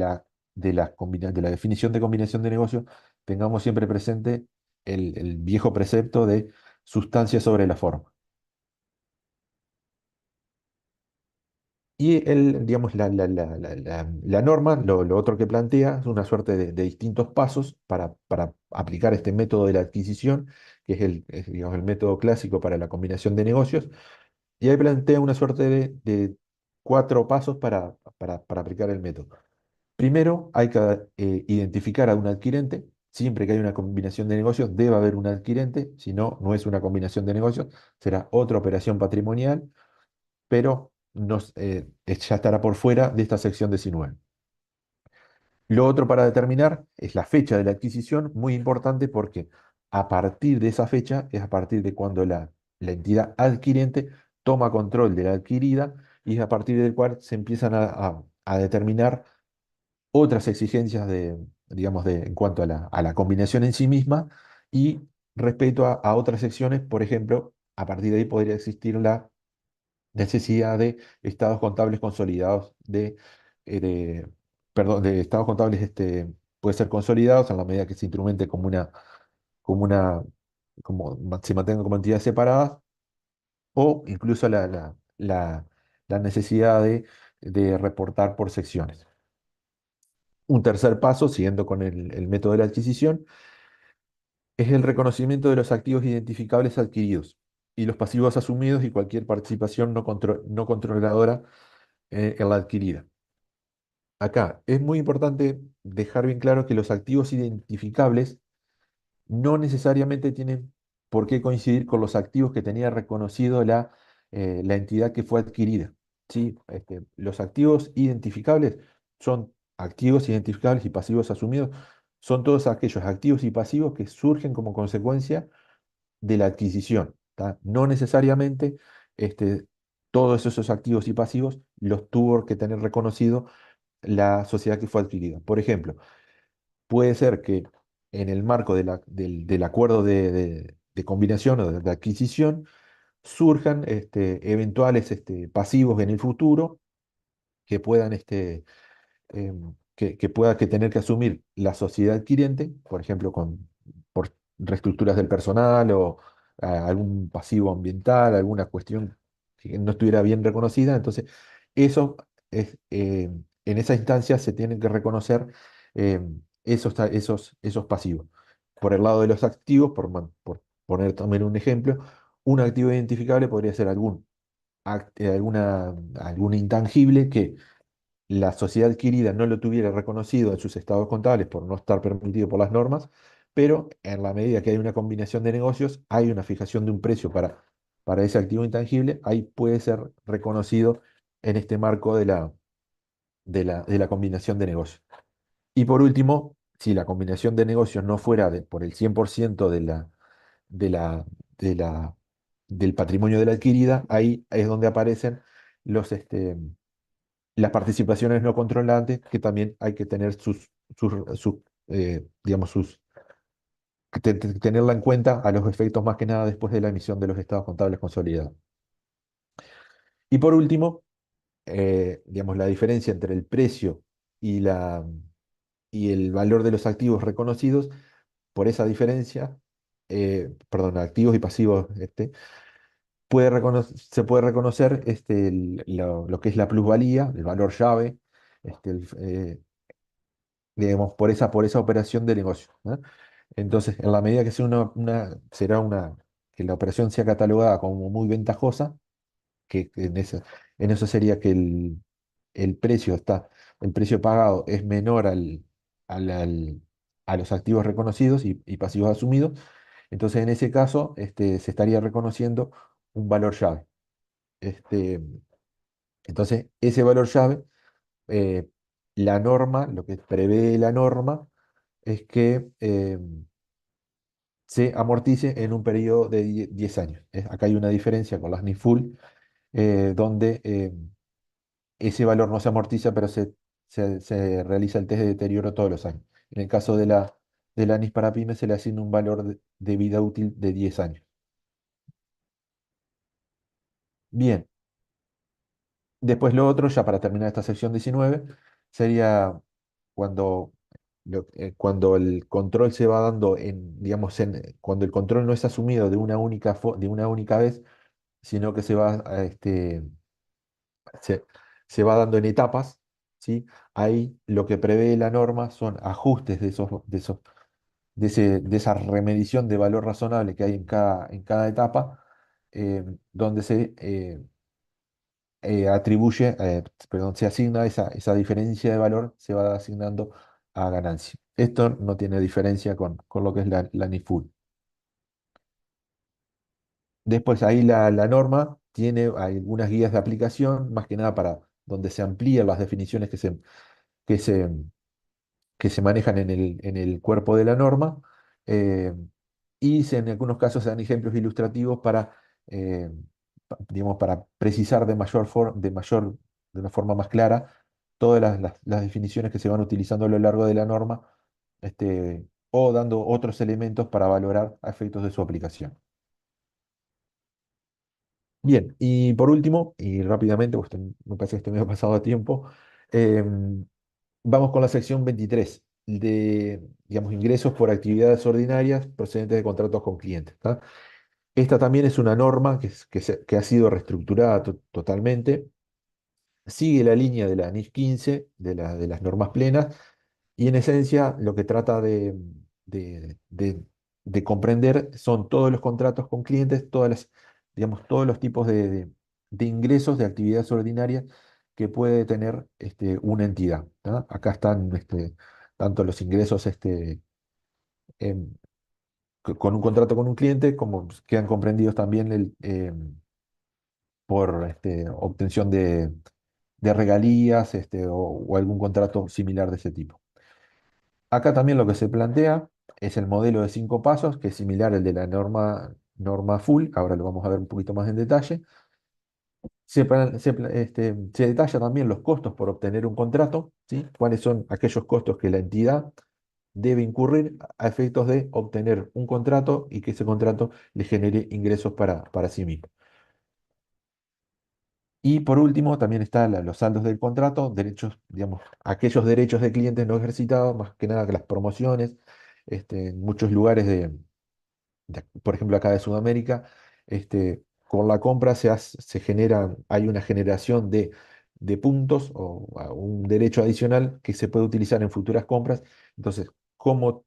la definición de combinación de negocios, tengamos siempre presente el viejo precepto de sustancia sobre la forma. Y digamos, la norma, lo otro que plantea es una suerte de distintos pasos para aplicar este método de la adquisición, que digamos, el método clásico para la combinación de negocios, y ahí plantea una suerte de 4 pasos para aplicar el método. Primero, hay que identificar a un adquirente. Siempre que hay una combinación de negocios, debe haber un adquirente. Si no, no es una combinación de negocios, será otra operación patrimonial, pero ya estará por fuera de esta sección 19. Lo otro para determinar es la fecha de la adquisición, muy importante porque a partir de esa fecha es a partir de cuando la entidad adquirente toma control de la adquirida y es a partir del cual se empiezan a determinar otras exigencias digamos, en cuanto a la combinación en sí misma y respecto a otras secciones, por ejemplo, a partir de ahí podría existir la necesidad de estados contables consolidados perdón, de estados contables puede ser consolidados en la medida que se instrumente como una, se mantengan como entidades separadas, o incluso la necesidad de reportar por secciones. Un tercer paso, siguiendo con el método de la adquisición, es el reconocimiento de los activos identificables adquiridos y los pasivos asumidos y cualquier participación no controladora en la adquirida. Acá es muy importante dejar bien claro que los activos identificables no necesariamente tienen por qué coincidir con los activos que tenía reconocido la entidad que fue adquirida. ¿Sí? Los activos identificables son activos identificables y pasivos asumidos, son todos aquellos activos y pasivos que surgen como consecuencia de la adquisición. ¿Tá? No necesariamente todos esos activos y pasivos los tuvo que tener reconocido la sociedad que fue adquirida. Por ejemplo, puede ser que en el marco del acuerdo de combinación o de adquisición surjan eventuales pasivos en el futuro que puedan que pueda que tener que asumir la sociedad adquiriente, por ejemplo, por reestructuras del personal o algún pasivo ambiental, alguna cuestión que no estuviera bien reconocida. Entonces, eso en esa instancia se tienen que reconocer eh, esos pasivos. Por el lado de los activos, por poner también un ejemplo, un activo identificable podría ser algún intangible que la sociedad adquirida no lo tuviera reconocido en sus estados contables por no estar permitido por las normas, pero en la medida que hay una combinación de negocios, hay una fijación de un precio para ese activo intangible, ahí puede ser reconocido en este marco de la combinación de negocios. Y por último, si la combinación de negocios no fuera por el 100% de la, de la, del patrimonio de la adquirida, ahí es donde aparecen los, las participaciones no controlantes, que también hay que tener digamos, tenerla en cuenta a los efectos más que nada después de la emisión de los estados contables consolidados. Y por último, digamos, la diferencia entre el precio y, y el valor de los activos reconocidos, por esa diferencia, perdón, activos y pasivos, se puede reconocer lo que es la plusvalía, el valor llave, digamos, por esa operación de negocio, ¿no? Entonces, en la medida que que la operación sea catalogada como muy ventajosa, que en eso sería que el precio el precio pagado es menor al- al- a los activos reconocidos y pasivos asumidos, entonces en ese caso se estaría reconociendo un valor llave. Este, entonces, ese valor llave, eh, la norma, lo que prevé la norma, es que se amortice en un periodo de 10 años. Acá hay una diferencia con las NIFUL, donde ese valor no se amortiza, pero se realiza el test de deterioro todos los años. En el caso de la ANIS para pymes se le asigna un valor de vida útil de 10 años. Bien, después lo otro, ya para terminar esta sección 19, sería cuando, cuando el control se va dando digamos, cuando el control no es asumido de una única vez, sino que se, se va dando en etapas, ¿sí? Ahí lo que prevé la norma son ajustes de esa remedición de valor razonable que hay en cada etapa, donde se asigna esa diferencia de valor, se va asignando a ganancia. Esto no tiene diferencia con lo que es la NIFUL. Después ahí la norma tiene algunas guías de aplicación, más que nada para donde se amplían las definiciones que se, que se manejan en el cuerpo de la norma, eh, en algunos casos se dan ejemplos ilustrativos eh, digamos, para precisar de una forma más clara todas las definiciones que se van utilizando a lo largo de la norma, o dando otros elementos para valorar a efectos de su aplicación. Bien, y por último, y rápidamente, pues me parece que estoy medio pasado a tiempo, em, vamos con la sección 23 de, digamos, ingresos por actividades ordinarias procedentes de contratos con clientes. ¿Tá? Esta también es una norma que ha sido reestructurada totalmente, sigue la línea de la NIF 15, de las normas plenas, y en esencia lo que trata de, de- de comprender son todos los contratos con clientes, digamos, todos los tipos de ingresos de actividades ordinarias que puede tener una entidad. ¿Tá? Acá están tanto los ingresos em, con un contrato con un cliente, como quedan comprendidos también por obtención de regalías o algún contrato similar de ese tipo. Acá también lo que se plantea es el modelo de 5 pasos, que es similar al de la norma full, ahora lo vamos a ver un poquito más en detalle. Se detalla también los costos por obtener un contrato, ¿sí? Cuáles son aquellos costos que la entidad debe incurrir a efectos de obtener un contrato y que ese contrato le genere ingresos para sí mismo. Y por último, también están los saldos del contrato, derechos, digamos, aquellos derechos de clientes no ejercitados, más que nada que las promociones, en muchos lugares por ejemplo, acá de Sudamérica, con la compra hay una generación de puntos o un derecho adicional que se puede utilizar en futuras compras. Entonces, ¿cómo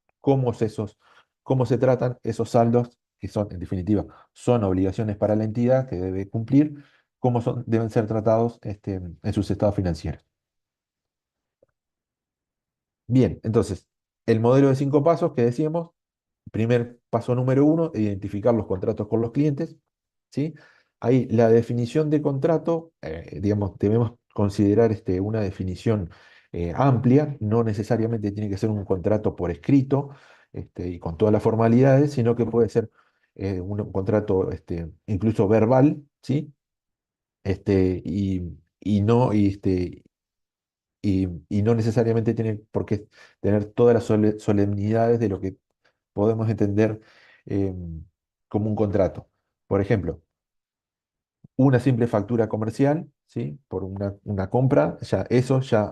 se tratan esos saldos, que son, en definitiva, son obligaciones para la entidad que debe cumplir? Deben ser tratados en sus estados financieros. Bien, entonces, el modelo de 5 pasos que decíamos. Primer paso número uno, identificar los contratos con los clientes, ¿sí? Ahí la definición de contrato, digamos, debemos considerar una definición amplia, no necesariamente tiene que ser un contrato por escrito y con todas las formalidades, sino que puede ser un contrato incluso verbal, ¿sí? Y no, y no necesariamente tiene por qué tener todas las solemnidades de lo que podemos entender como un contrato. Por ejemplo, una simple factura comercial, ¿sí? Por una compra, ya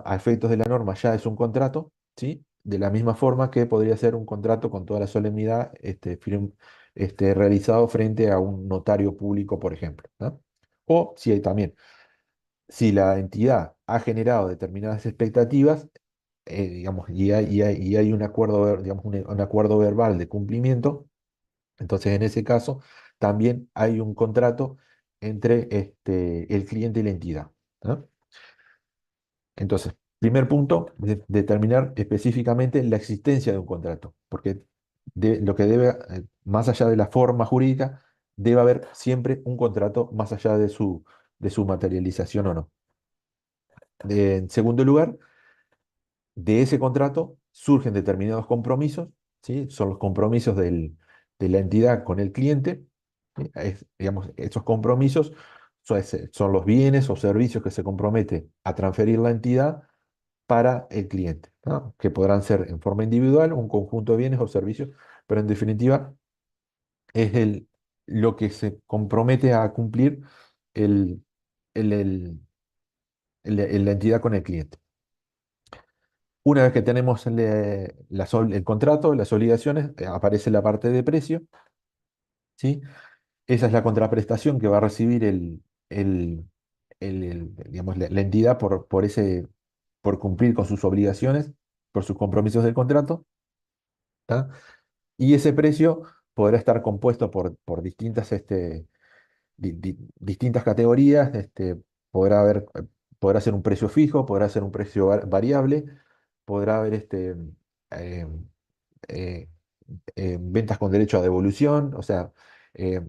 a efectos de la norma ya es un contrato, ¿sí? De la misma forma que podría ser un contrato con toda la solemnidad realizado frente a un notario público, por ejemplo. ¿No? O si hay también, si la entidad ha generado determinadas expectativas, digamos, y hay un acuerdo, digamos, un acuerdo verbal de cumplimiento, entonces en ese caso también hay un contrato entre el cliente y la entidad. ¿No? Entonces, primer punto, determinar específicamente la existencia de un contrato, porque lo que debe, más allá de la forma jurídica, debe haber siempre un contrato más allá de su materialización o no. En segundo lugar, de ese contrato surgen determinados compromisos, ¿sí? Son los compromisos de la entidad con el cliente. ¿Sí? Digamos, esos compromisos son los bienes o servicios que se compromete a transferir la entidad para el cliente, ¿no? Que podrán ser en forma individual, un conjunto de bienes o servicios, pero en definitiva es lo que se compromete a cumplir el, el- el- la entidad con el cliente. Una vez que tenemos el contrato, las obligaciones, aparece la parte de precio, ¿sí? Esa es la contraprestación que va a recibir digamos, la entidad por cumplir con sus obligaciones, por sus compromisos del contrato. ¿Tá? Y ese precio podrá estar compuesto por distintas, distintas categorías. Podrá haber, podrá ser un precio fijo, podrá ser un precio variable, podrá haber eh, eh, ventas con derecho a devolución. O sea, eh,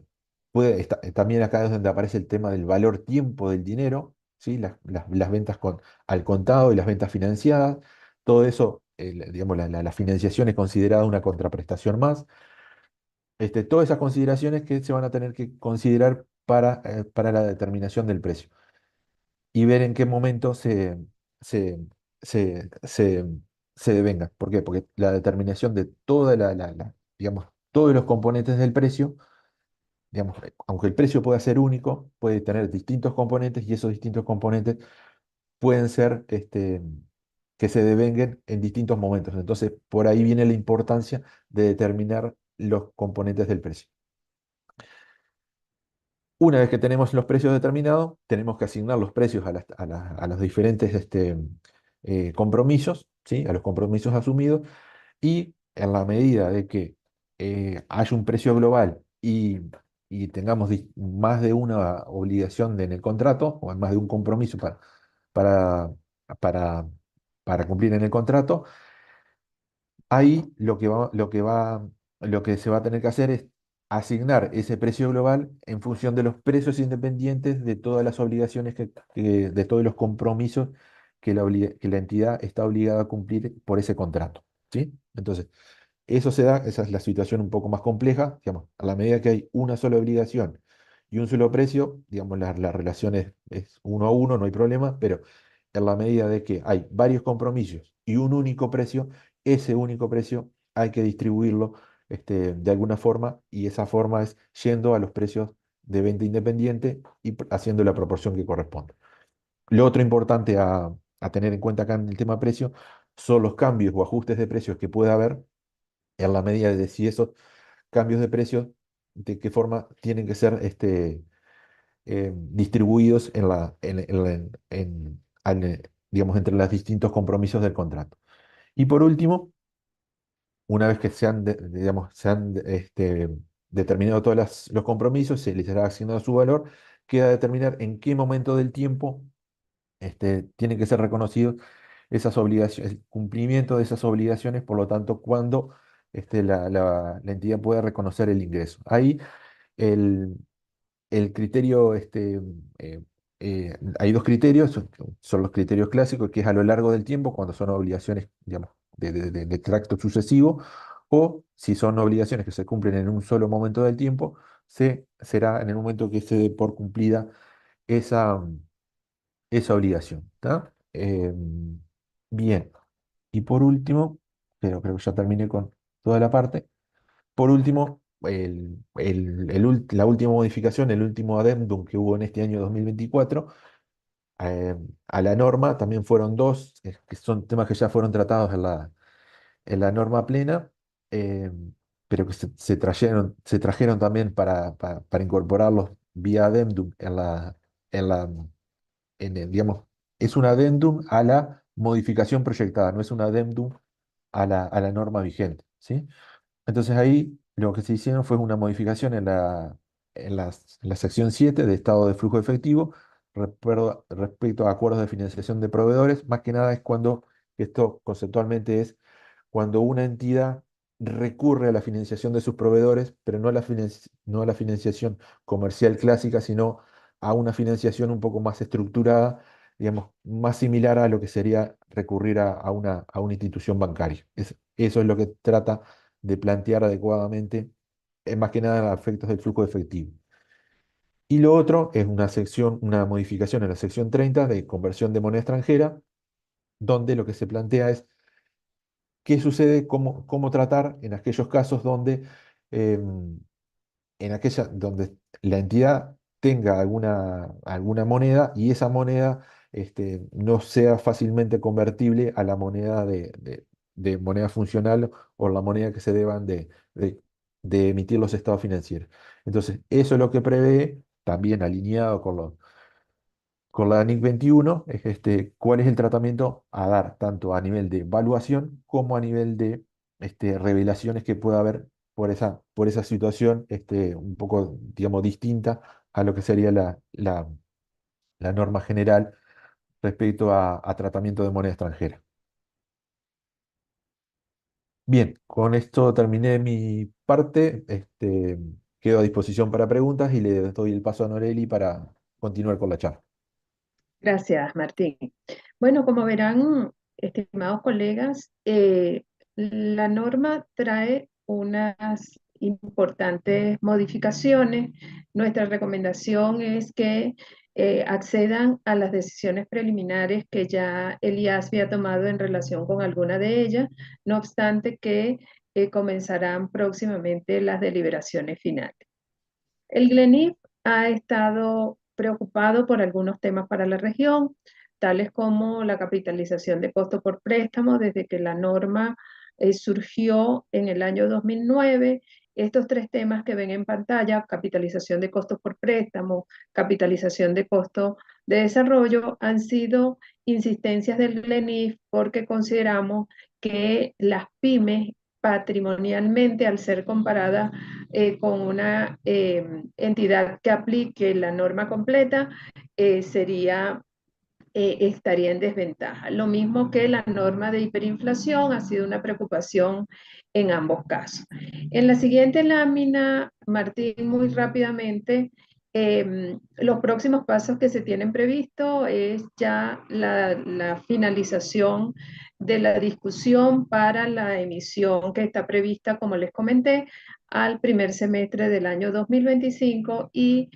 también acá es donde aparece el tema del valor tiempo del dinero, ¿sí? Las ventas al contado y las ventas financiadas. Todo eso, digamos, la financiación es considerada una contraprestación más. Todas esas consideraciones que se van a tener que considerar para la determinación del precio y ver en qué momento se, se, se devenga. ¿Por qué? Porque la determinación de digamos, todos los componentes del precio, digamos, aunque el precio pueda ser único, puede tener distintos componentes y esos distintos componentes pueden ser que se devenguen en distintos momentos. Entonces, por ahí viene la importancia de determinar los componentes del precio. Una vez que tenemos los precios determinados, tenemos que asignar los precios a los diferentes compromisos, ¿sí? A los compromisos asumidos, y en la medida de que haya un precio global y tengamos más de una obligación en el contrato, o más de un compromiso para, para, para cumplir en el contrato, ahí lo que se va a tener que hacer es asignar ese precio global en función de los precios independientes de todas las obligaciones de todos los compromisos que la entidad está obligada a cumplir por ese contrato, ¿sí? Entonces, esa es la situación un poco más compleja, digamos, a la medida que hay una sola obligación y un solo precio, digamos, la relación es uno a uno, no hay problema, pero en la medida de que hay varios compromisos y un único precio, ese único precio hay que distribuirlo de alguna forma, y esa forma es yendo a los precios de venta independiente y haciendo la proporción que corresponde. Lo otro importante a tener en cuenta acá en el tema precio son los cambios o ajustes de precios que puede haber en la medida de si esos cambios de precios, de qué forma tienen que ser distribuidos digamos, entre los distintos compromisos del contrato. Y por último, una vez que digamos, determinado todos los compromisos, se les será asignado su valor, queda determinar en qué momento del tiempo tienen que ser reconocidos esas obligaciones, el cumplimiento de esas obligaciones, por lo tanto, cuando la entidad pueda reconocer el ingreso. Ahí el, el criterio, hay dos criterios, son los criterios clásicos, que es a lo largo del tiempo, cuando son obligaciones, digamos, de tracto sucesivo, o si son obligaciones que se cumplen en un solo momento del tiempo, será en el momento que se dé por cumplida esa, esa obligación. ¿Tá? Bien, y por último, pero creo que ya terminé con toda la parte. Por último, la última modificación, el último adendum que hubo en este año 2024 a la norma, también fueron dos, que son temas que ya fueron tratados en la norma plena, eh, pero que se trajeron también para incorporarlos vía adendum en la, digamos, es un adendum a la modificación proyectada, no es un adendum a la norma vigente, ¿sí? Entonces ahí lo que se hicieron fue una modificación en la sección 7 de estado de flujo efectivo respecto a acuerdos de financiación de proveedores. Más que nada es cuando, esto conceptualmente es cuando una entidad recurre a la financiación de sus proveedores, pero no a la financiación comercial clásica, sino a una financiación un poco más estructurada, digamos, más similar a lo que sería recurrir a una institución bancaria. Eso es lo que trata de plantear adecuadamente, más que nada a efectos del flujo efectivo. Y lo otro es una modificación en la sección 30 de conversión de moneda extranjera, donde lo que se plantea es qué sucede, cómo tratar en aquellos casos em, donde la entidad tenga alguna moneda y esa moneda no sea fácilmente convertible a la moneda de moneda funcional o la moneda que se deban de- de emitir los estados financieros. Entonces, eso es lo que prevé, también alineado con la ANIC 21, es cuál es el tratamiento a dar, tanto a nivel de evaluación como a nivel de revelaciones que pueda haber por esa situación un poco, digamos, distinta a lo que sería la norma general respecto a tratamiento de moneda extranjera. Bien, con esto terminé mi parte. Quedo a disposición para preguntas y le doy el paso a Noreli para continuar con la charla. Gracias, Martín. Bueno, como verán, estimados colegas, la norma trae unas importantes modificaciones. Nuestra recomendación es que accedan a las decisiones preliminares que ya el IASBI ha tomado en relación con alguna de ellas, no obstante que comenzarán próximamente las deliberaciones finales. El GLENIF ha estado preocupado por algunos temas para la región, tales como la capitalización de costo por préstamo desde que la norma surgió en el año 2009. Estos tres temas que ven en pantalla, capitalización de costos por préstamo, capitalización de costo de desarrollo, han sido insistencias del GLENIF porque consideramos que las pymes patrimonialmente, al ser comparadas con una entidad que aplique la norma completa, estaría en desventaja. Lo mismo que la norma de hiperinflación ha sido una preocupación en ambos casos. En la siguiente lámina, Martín, muy rápidamente, los próximos pasos que se tienen previsto es ya la finalización de la discusión para la emisión que está prevista, como les comenté, al primer semestre del año 2025 y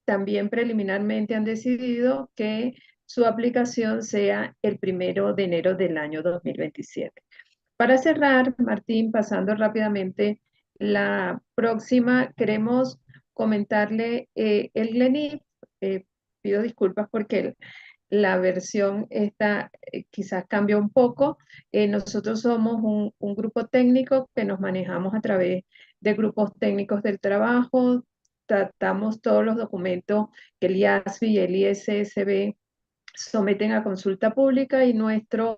también preliminarmente han decidido que su aplicación sea el 1 de enero del año 2027. Para cerrar, Martín, pasando rápidamente la próxima, queremos comentarle el GLENIF. Pido disculpas porque la versión esta quizás cambió un poco. Nosotros somos un grupo técnico que nos manejamos a través de grupos técnicos del trabajo. Tratamos todos los documentos que el IASBI y el ISSB someten a consulta pública y nuestro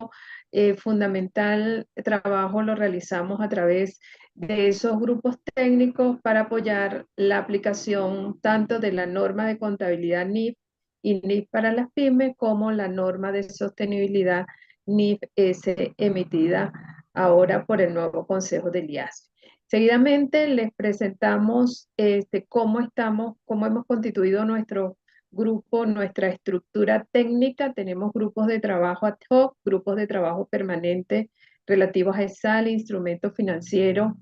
fundamental trabajo lo realizamos a través de esos grupos técnicos para apoyar la aplicación tanto de la norma de contabilidad NIF y NIF para las pymes como la norma de sostenibilidad NIF-S emitida ahora por el nuevo Consejo del IASBI. Seguidamente les presentamos cómo hemos constituido nuestro grupo, nuestra estructura técnica. Tenemos grupos de trabajo ad hoc, grupos de trabajo permanente relativos a ESAL, instrumentos financieros,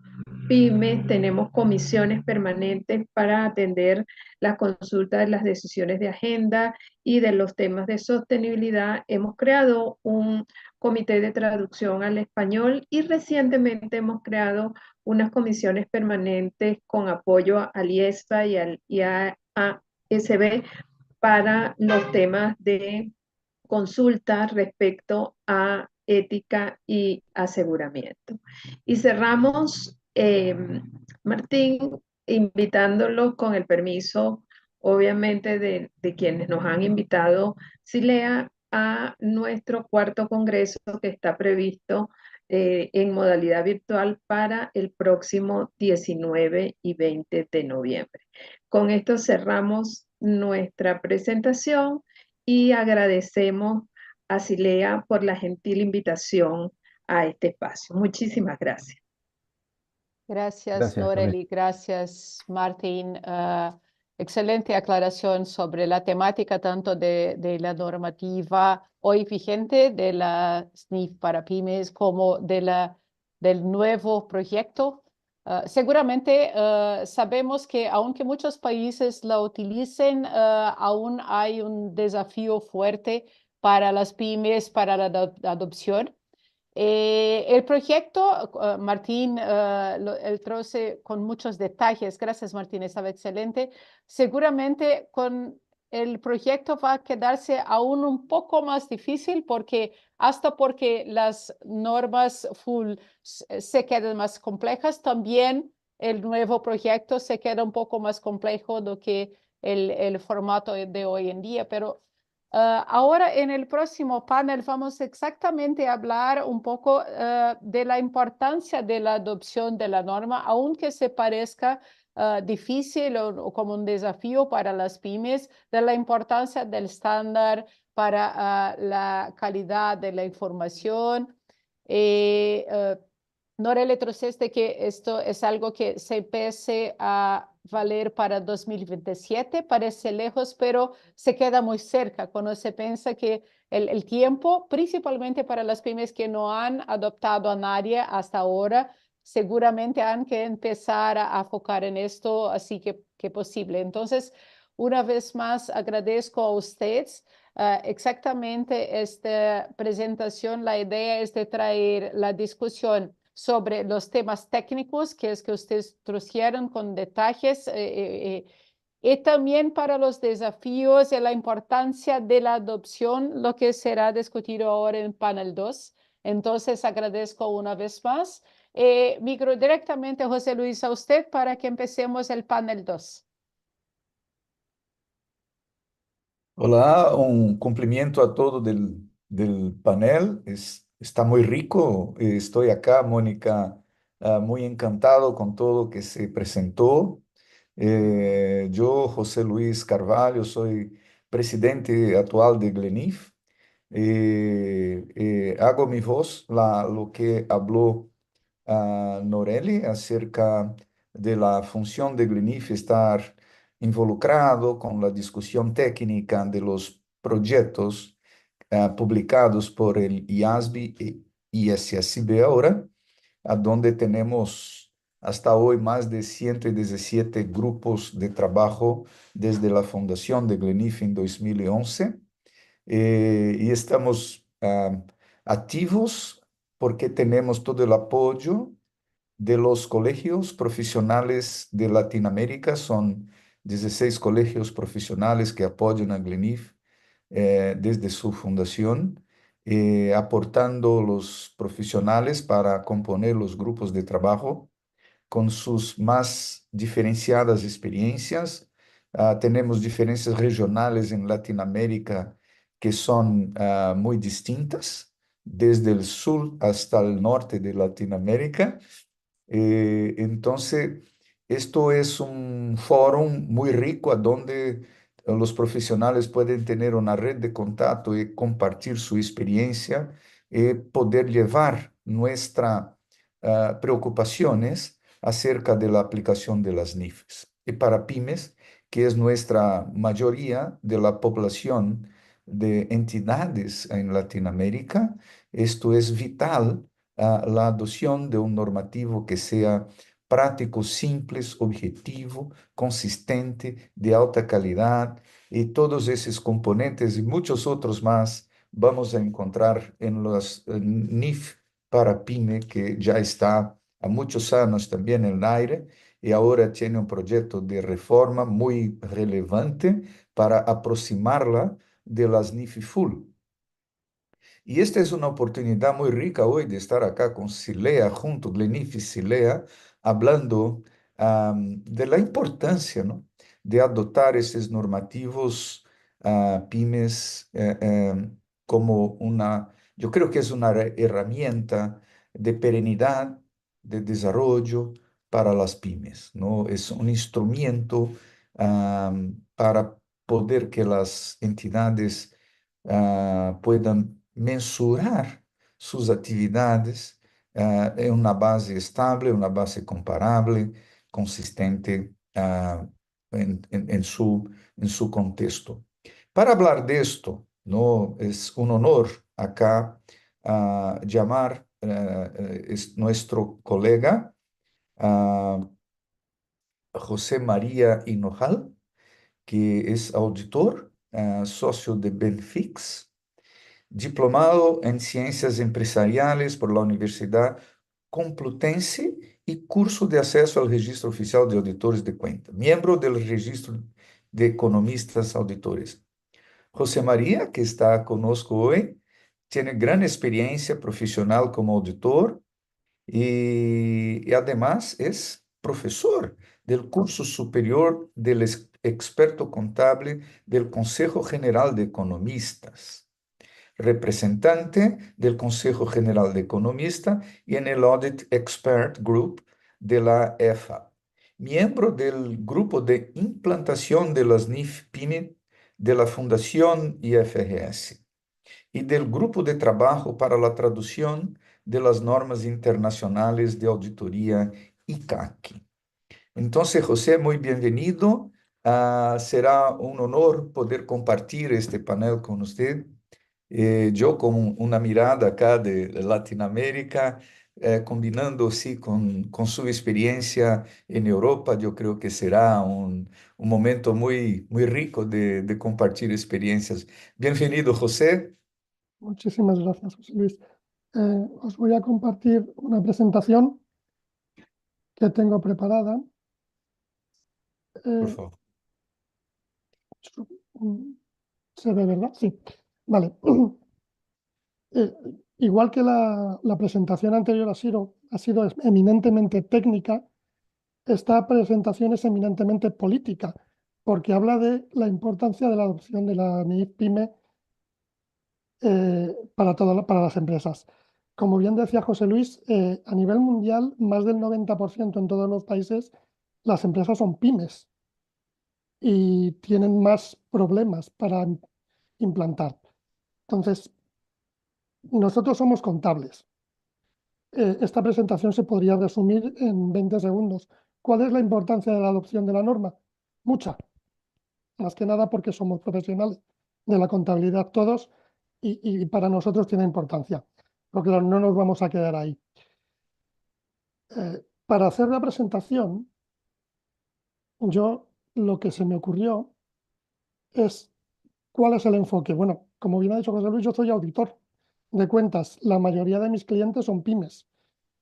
pymes, tenemos comisiones permanentes para atender las consultas de las decisiones de agenda y de los temas de sostenibilidad. Hemos creado un comité de traducción al español y recientemente hemos creado unas comisiones permanentes con apoyo al IESPA y al IASB para los temas de consulta respecto a ética y aseguramiento. Y cerramos, Martín, invitándolo con el permiso, obviamente, de quienes nos han invitado, Silea, a nuestro cuarto congreso que está previsto en modalidad virtual para el próximo 19 y 20 de noviembre. Con esto cerramos nuestra presentación y agradecemos a Silea por la gentil invitación a este espacio. Muchísimas gracias. Gracias, Gracias, Noreli. Gracias, Martín. Excelente aclaración sobre la temática tanto de la normativa hoy vigente de la SNIF para pymes como del nuevo proyecto. Seguramente sabemos que aunque muchos países la utilicen, aún hay un desafío fuerte para las pymes, para la adopción. El proyecto, Martín, el troce con muchos detalles. Gracias, Martín, estaba excelente. Seguramente con el proyecto va a quedarse aún un poco más difícil porque las normas full se quedan más complejas, también el nuevo proyecto se queda un poco más complejo do que el formato de hoy en día, pero Ahora en el próximo panel vamos exactamente a hablar un poco de la importancia de la adopción de la norma, aunque se parezca difícil o como un desafío para las pymes, de la importancia del estándar para la calidad de la información. No retrocede que esto es algo que se empiece a valer para 2027, parece lejos, pero se queda muy cerca cuando se piensa que el tiempo, principalmente para las pymes que no han adoptado a nadie hasta ahora, seguramente han que empezar a focar en esto así que posible. Entonces, una vez más, agradezco a ustedes. Exactamente esta presentación, la idea es de traer la discusión sobre los temas técnicos, que es que ustedes trajeron con detalles, y también para los desafíos y la importancia de la adopción, lo que será discutido ahora en panel 2. Entonces, agradezco una vez más. Micro directamente, José Luis, a usted para que empecemos el panel 2. Hola, un cumplimiento a todo del panel. Está muy rico. Estoy acá, Mónica, muy encantado con todo que se presentó. Yo, José Luis Carvalho, soy presidente actual de Glenif. Hago mi voz lo que habló Norelli acerca de la función de Glenif estar involucrado con la discusión técnica de los proyectos publicados por el IASB y ISSB ahora, a donde tenemos hasta hoy más de 117 grupos de trabajo desde la fundación de Glenif en 2011. Y estamos activos porque tenemos todo el apoyo de los colegios profesionales de Latinoamérica. Son 16 colegios profesionales que apoyan a Glenif desde su fundación, aportando los profesionales para componer los grupos de trabajo con sus más diferenciadas experiencias. Tenemos diferencias regionales en Latinoamérica que son muy distintas, desde el sur hasta el norte de Latinoamérica. Entonces, esto es un foro muy rico a donde los profesionales pueden tener una red de contacto y compartir su experiencia y poder llevar nuestras preocupaciones acerca de la aplicación de las NIFs. Y para pymes, que es nuestra mayoría de la población de entidades en Latinoamérica, esto es vital, la adopción de un normativo que sea práctico, simple, objetivo, consistente, de alta calidad, y todos esos componentes y muchos otros más vamos a encontrar en los NIF para PYME, que ya está a muchos años también en el aire y ahora tiene un proyecto de reforma muy relevante para aproximarla de las NIF full. Y esta es una oportunidad muy rica hoy de estar acá con Silea, junto, Glenif y Silea, hablando de la importancia, ¿no?, de adoptar estos normativos pymes como yo creo que es una herramienta de perenidad, de desarrollo para las pymes, ¿no? Es un instrumento para poder que las entidades puedan mensurar sus actividades en una base estable, una base comparable, consistente en su contexto. Para hablar de esto, ¿no?, es un honor acá llamar es nuestro colega José María Hinojal, que es auditor, socio de Benfix, diplomado en Ciencias Empresariales por la Universidad Complutense y curso de acceso al Registro Oficial de Auditores de Cuenta, miembro del Registro de Economistas Auditores. José María, que está conosco hoy, tiene gran experiencia profesional como auditor y además es profesor del curso superior del experto contable del Consejo General de Economistas, representante del Consejo General de Economistas y en el Audit Expert Group de la EFA, miembro del grupo de implantación de las NIF-PYME de la Fundación IFRS y del grupo de trabajo para la traducción de las normas internacionales de auditoría ICAC. Entonces, José, muy bienvenido. Será un honor poder compartir este panel con usted. Yo con una mirada acá de Latinoamérica, combinando sí con su experiencia en Europa, yo creo que será un momento muy rico de compartir experiencias. Bienvenido, José. Muchísimas gracias, José Luis. Os voy a compartir una presentación que tengo preparada. Por Eh, favor. ¿Se ve, verdad? Sí. Vale. Eh, igual que la presentación anterior ha sido eminentemente técnica, esta presentación es eminentemente política, porque habla de la importancia de la adopción de la NIF-PYME para las empresas. Como bien decía José Luis, a nivel mundial, más del 90% en todos los países, las empresas son pymes y tienen más problemas para implantar. Entonces, nosotros somos contables. Esta presentación se podría resumir en 20 segundos. ¿Cuál es la importancia de la adopción de la norma? Mucha. Más que nada porque somos profesionales de la contabilidad todos y para nosotros tiene importancia. Pero claro, no nos vamos a quedar ahí. Para hacer la presentación, lo que se me ocurrió es cuál es el enfoque. Bueno, como bien ha dicho José Luis, yo soy auditor de cuentas. La mayoría de mis clientes son pymes,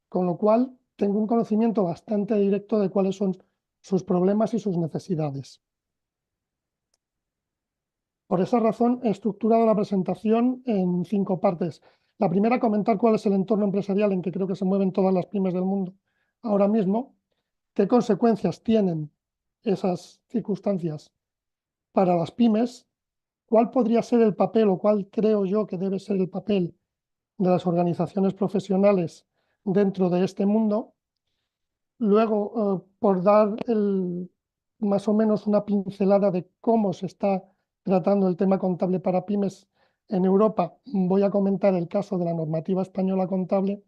con lo cual tengo un conocimiento bastante directo de cuáles son sus problemas y sus necesidades. Por esa razón, he estructurado la presentación en 5 partes. La primera, comentar cuál es el entorno empresarial en que creo que se mueven todas las pymes del mundo ahora mismo, qué consecuencias tienen esas circunstancias para las pymes, cuál podría ser el papel o cuál creo yo que debe ser el papel de las organizaciones profesionales dentro de este mundo. Luego, por dar más o menos una pincelada de cómo se está tratando el tema contable para pymes en Europa, voy a comentar el caso de la normativa española contable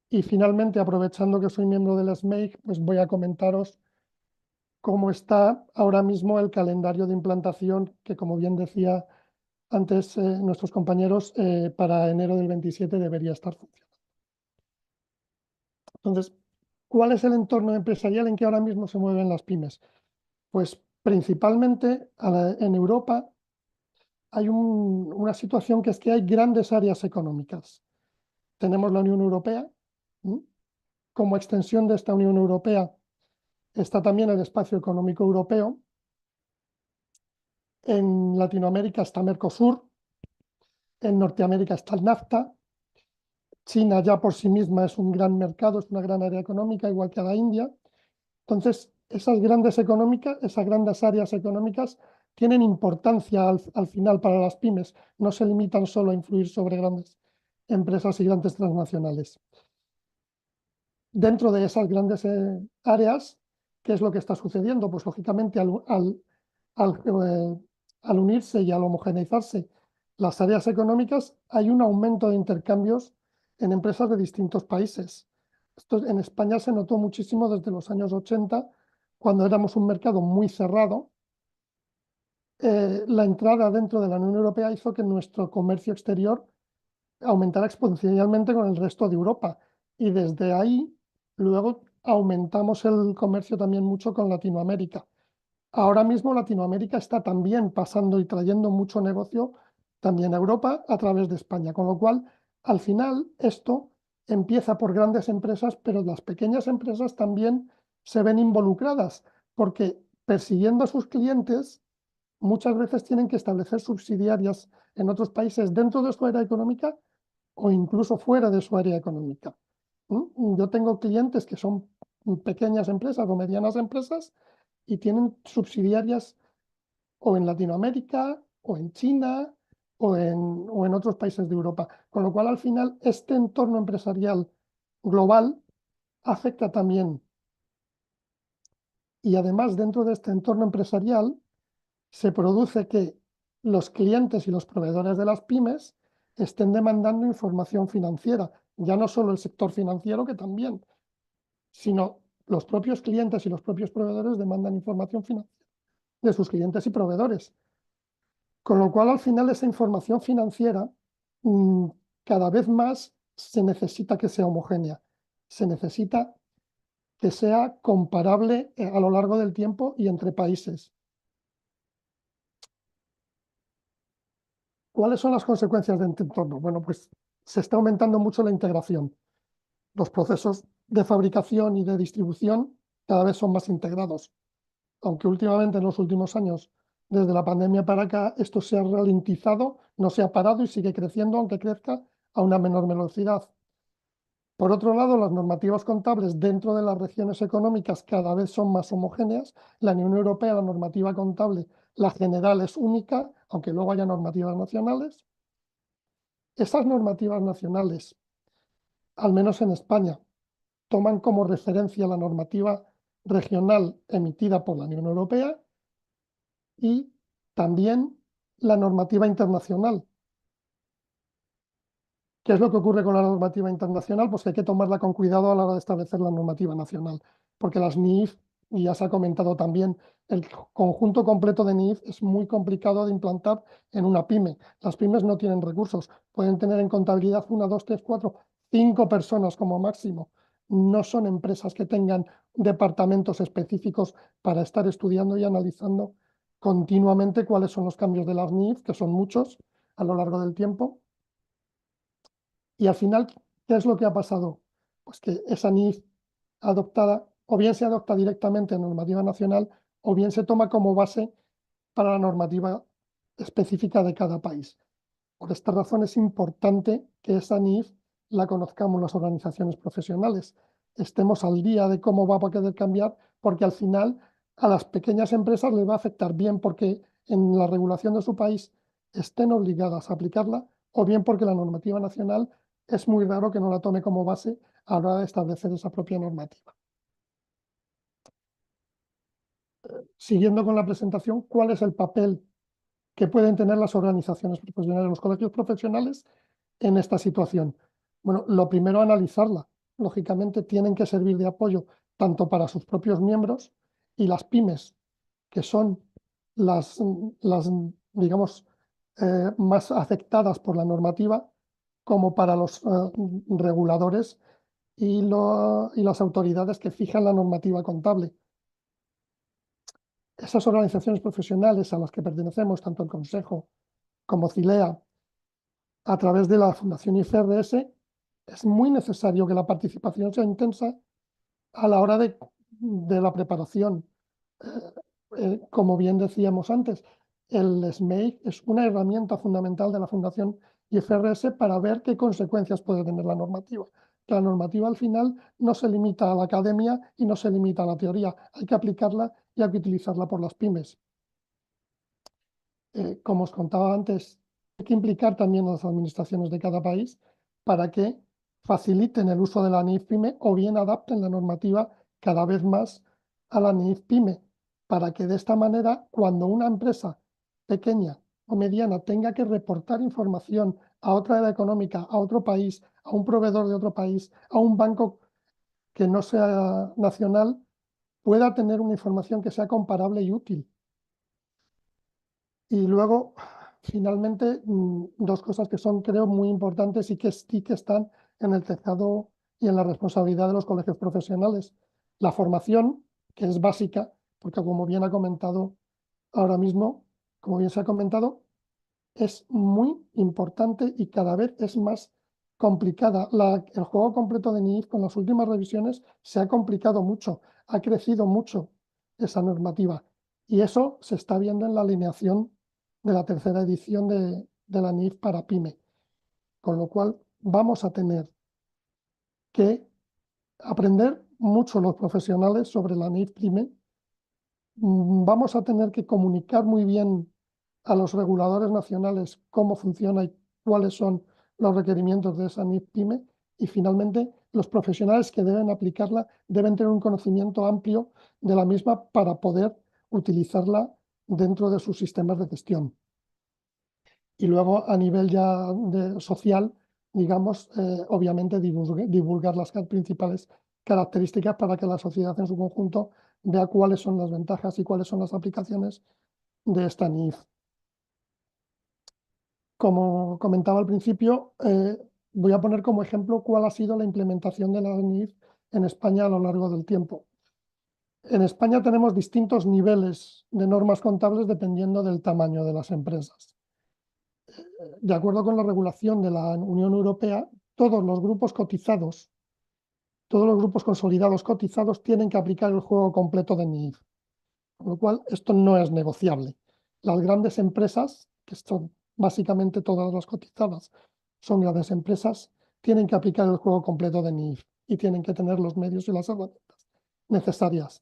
y finalmente, aprovechando que soy miembro del SMEIC, pues voy a comentaros cómo está ahora mismo el calendario de implantación que, como bien decía antes nuestros compañeros, para enero del 27 debería estar funcionando. Entonces, ¿cuál es el entorno empresarial en que ahora mismo se mueven las pymes? Pues principalmente en Europa hay una situación que es que hay grandes áreas económicas. Tenemos la Unión Europea. Como extensión de esta Unión Europea está también el Espacio Económico Europeo. En Latinoamérica está Mercosur. En Norteamérica está el NAFTA. China ya por sí misma es un gran mercado, es una gran área económica, igual que la India. Entonces, esas grandes áreas económicas tienen importancia al final para las pymes. No se limitan solo a influir sobre grandes empresas y grandes transnacionales. Dentro de esas grandes áreas, ¿qué es lo que está sucediendo? Pues lógicamente al unirse y al homogeneizarse las áreas económicas, hay un aumento de intercambios en empresas de distintos países. Esto en España se notó muchísimo desde los años 80, cuando éramos un mercado muy cerrado. La entrada dentro de la Unión Europea hizo que nuestro comercio exterior aumentara exponencialmente con el resto de Europa. Y desde ahí, luego aumentamos el comercio también mucho con Latinoamérica. Ahora mismo Latinoamérica está también pasando y trayendo mucho negocio también a Europa a través de España, con lo cual, al final, esto empieza por grandes empresas, pero las pequeñas empresas también se ven involucradas, porque persiguiendo a sus clientes, muchas veces tienen que establecer subsidiarias en otros países dentro de su área económica o incluso fuera de su área económica. Yo tengo clientes que son pequeñas empresas o medianas empresas y tienen subsidiarias o en Latinoamérica, o en China, o en otros países de Europa. Con lo cual, al final, este entorno empresarial global afecta también. Y además, dentro de este entorno empresarial, se produce que los clientes y los proveedores de las pymes estén demandando información financiera, ya no solo el sector financiero, que también, sino los propios clientes y los propios proveedores demandan información financiera de sus clientes y proveedores. Con lo cual, al final, esa información financiera cada vez más se necesita que sea homogénea, se necesita que sea comparable a lo largo del tiempo y entre países. ¿Cuáles son las consecuencias de este entorno? Bueno, pues se está aumentando mucho la integración. Los procesos de fabricación y de distribución cada vez son más integrados. Aunque últimamente, en los últimos años, desde la pandemia para acá, esto se ha ralentizado, no se ha parado y sigue creciendo, aunque crezca a una menor velocidad. Por otro lado, las normativas contables dentro de las regiones económicas cada vez son más homogéneas. La Unión Europea, la normativa contable, la general es única, aunque luego haya normativas nacionales. Esas normativas nacionales, al menos en España, toman como referencia la normativa regional emitida por la Unión Europea y también la normativa internacional. ¿Qué es lo que ocurre con la normativa internacional? Pues que hay que tomarla con cuidado a la hora de establecer la normativa nacional, porque las NIF, y ya se ha comentado también, el conjunto completo de NIF es muy complicado de implantar en una pyme. Las pymes no tienen recursos, pueden tener en contabilidad 1, 2, 3, 4, 5 personas como máximo. No son empresas que tengan departamentos específicos para estar estudiando y analizando continuamente cuáles son los cambios de las NIF, que son muchos a lo largo del tiempo. Y al final, ¿qué es lo que ha pasado? Pues que esa NIF adoptada, o bien se adopta directamente en normativa nacional, o bien se toma como base para la normativa específica de cada país. Por esta razón es importante que esa NIF la conozcamos las organizaciones profesionales, estemos al día de cómo va a poder cambiar, porque al final a las pequeñas empresas les va a afectar bien porque en la regulación de su país estén obligadas a aplicarla, o bien porque la normativa nacional es muy raro que no la tome como base a la hora de establecer esa propia normativa. Siguiendo con la presentación, ¿cuál es el papel que pueden tener las organizaciones profesionales, los colegios profesionales en esta situación? Bueno, lo primero, analizarla. Lógicamente, tienen que servir de apoyo tanto para sus propios miembros y las pymes, que son las digamos, más afectadas por la normativa, como para los reguladores y las autoridades que fijan la normativa contable. Esas organizaciones profesionales a las que pertenecemos, tanto el Consejo como CILEA, a través de la Fundación IFRS, es muy necesario que la participación sea intensa a la hora de la preparación. Como bien decíamos antes, el SMEI es una herramienta fundamental de la Fundación IFRS para ver qué consecuencias puede tener la normativa. La normativa al final no se limita a la academia y no se limita a la teoría, hay que aplicarla y hay que utilizarla por las pymes. Como os contaba antes, hay que implicar también a las administraciones de cada país para que faciliten el uso de la NIF PYME o bien adapten la normativa cada vez más a la NIF PYME, para que de esta manera, cuando una empresa pequeña o mediana tenga que reportar información a otra área económica, a otro país, a un proveedor de otro país, a un banco que no sea nacional, pueda tener una información que sea comparable y útil. Y luego, finalmente, dos cosas que son, creo, muy importantes y que sí que están en el tejado y en la responsabilidad de los colegios profesionales. La formación, que es básica, porque como bien ha comentado ahora mismo, como bien se ha comentado, es muy importante y cada vez es más complicada. El juego completo de NIF con las últimas revisiones se ha complicado mucho, ha crecido mucho esa normativa y eso se está viendo en la alineación de la tercera edición de la NIF para PYME, con lo cual vamos a tener que aprender mucho los profesionales sobre la NIF PYME. Vamos a tener que comunicar muy bien a los reguladores nacionales cómo funciona y cuáles son los requerimientos de esa NIF PYME, y finalmente los profesionales que deben aplicarla deben tener un conocimiento amplio de la misma para poder utilizarla dentro de sus sistemas de gestión. Y luego a nivel ya social, digamos, obviamente divulgar las principales características para que la sociedad en su conjunto vea cuáles son las ventajas y cuáles son las aplicaciones de esta NIF. Como comentaba al principio, voy a poner como ejemplo cuál ha sido la implementación de la NIF en España a lo largo del tiempo. En España tenemos distintos niveles de normas contables dependiendo del tamaño de las empresas. De acuerdo con la regulación de la Unión Europea, todos los grupos cotizados, todos los grupos consolidados cotizados tienen que aplicar el juego completo de NIF, con lo cual esto no es negociable. Las grandes empresas, que son básicamente todas las cotizadas, son grandes empresas, tienen que aplicar el juego completo de NIF y tienen que tener los medios y las herramientas necesarias.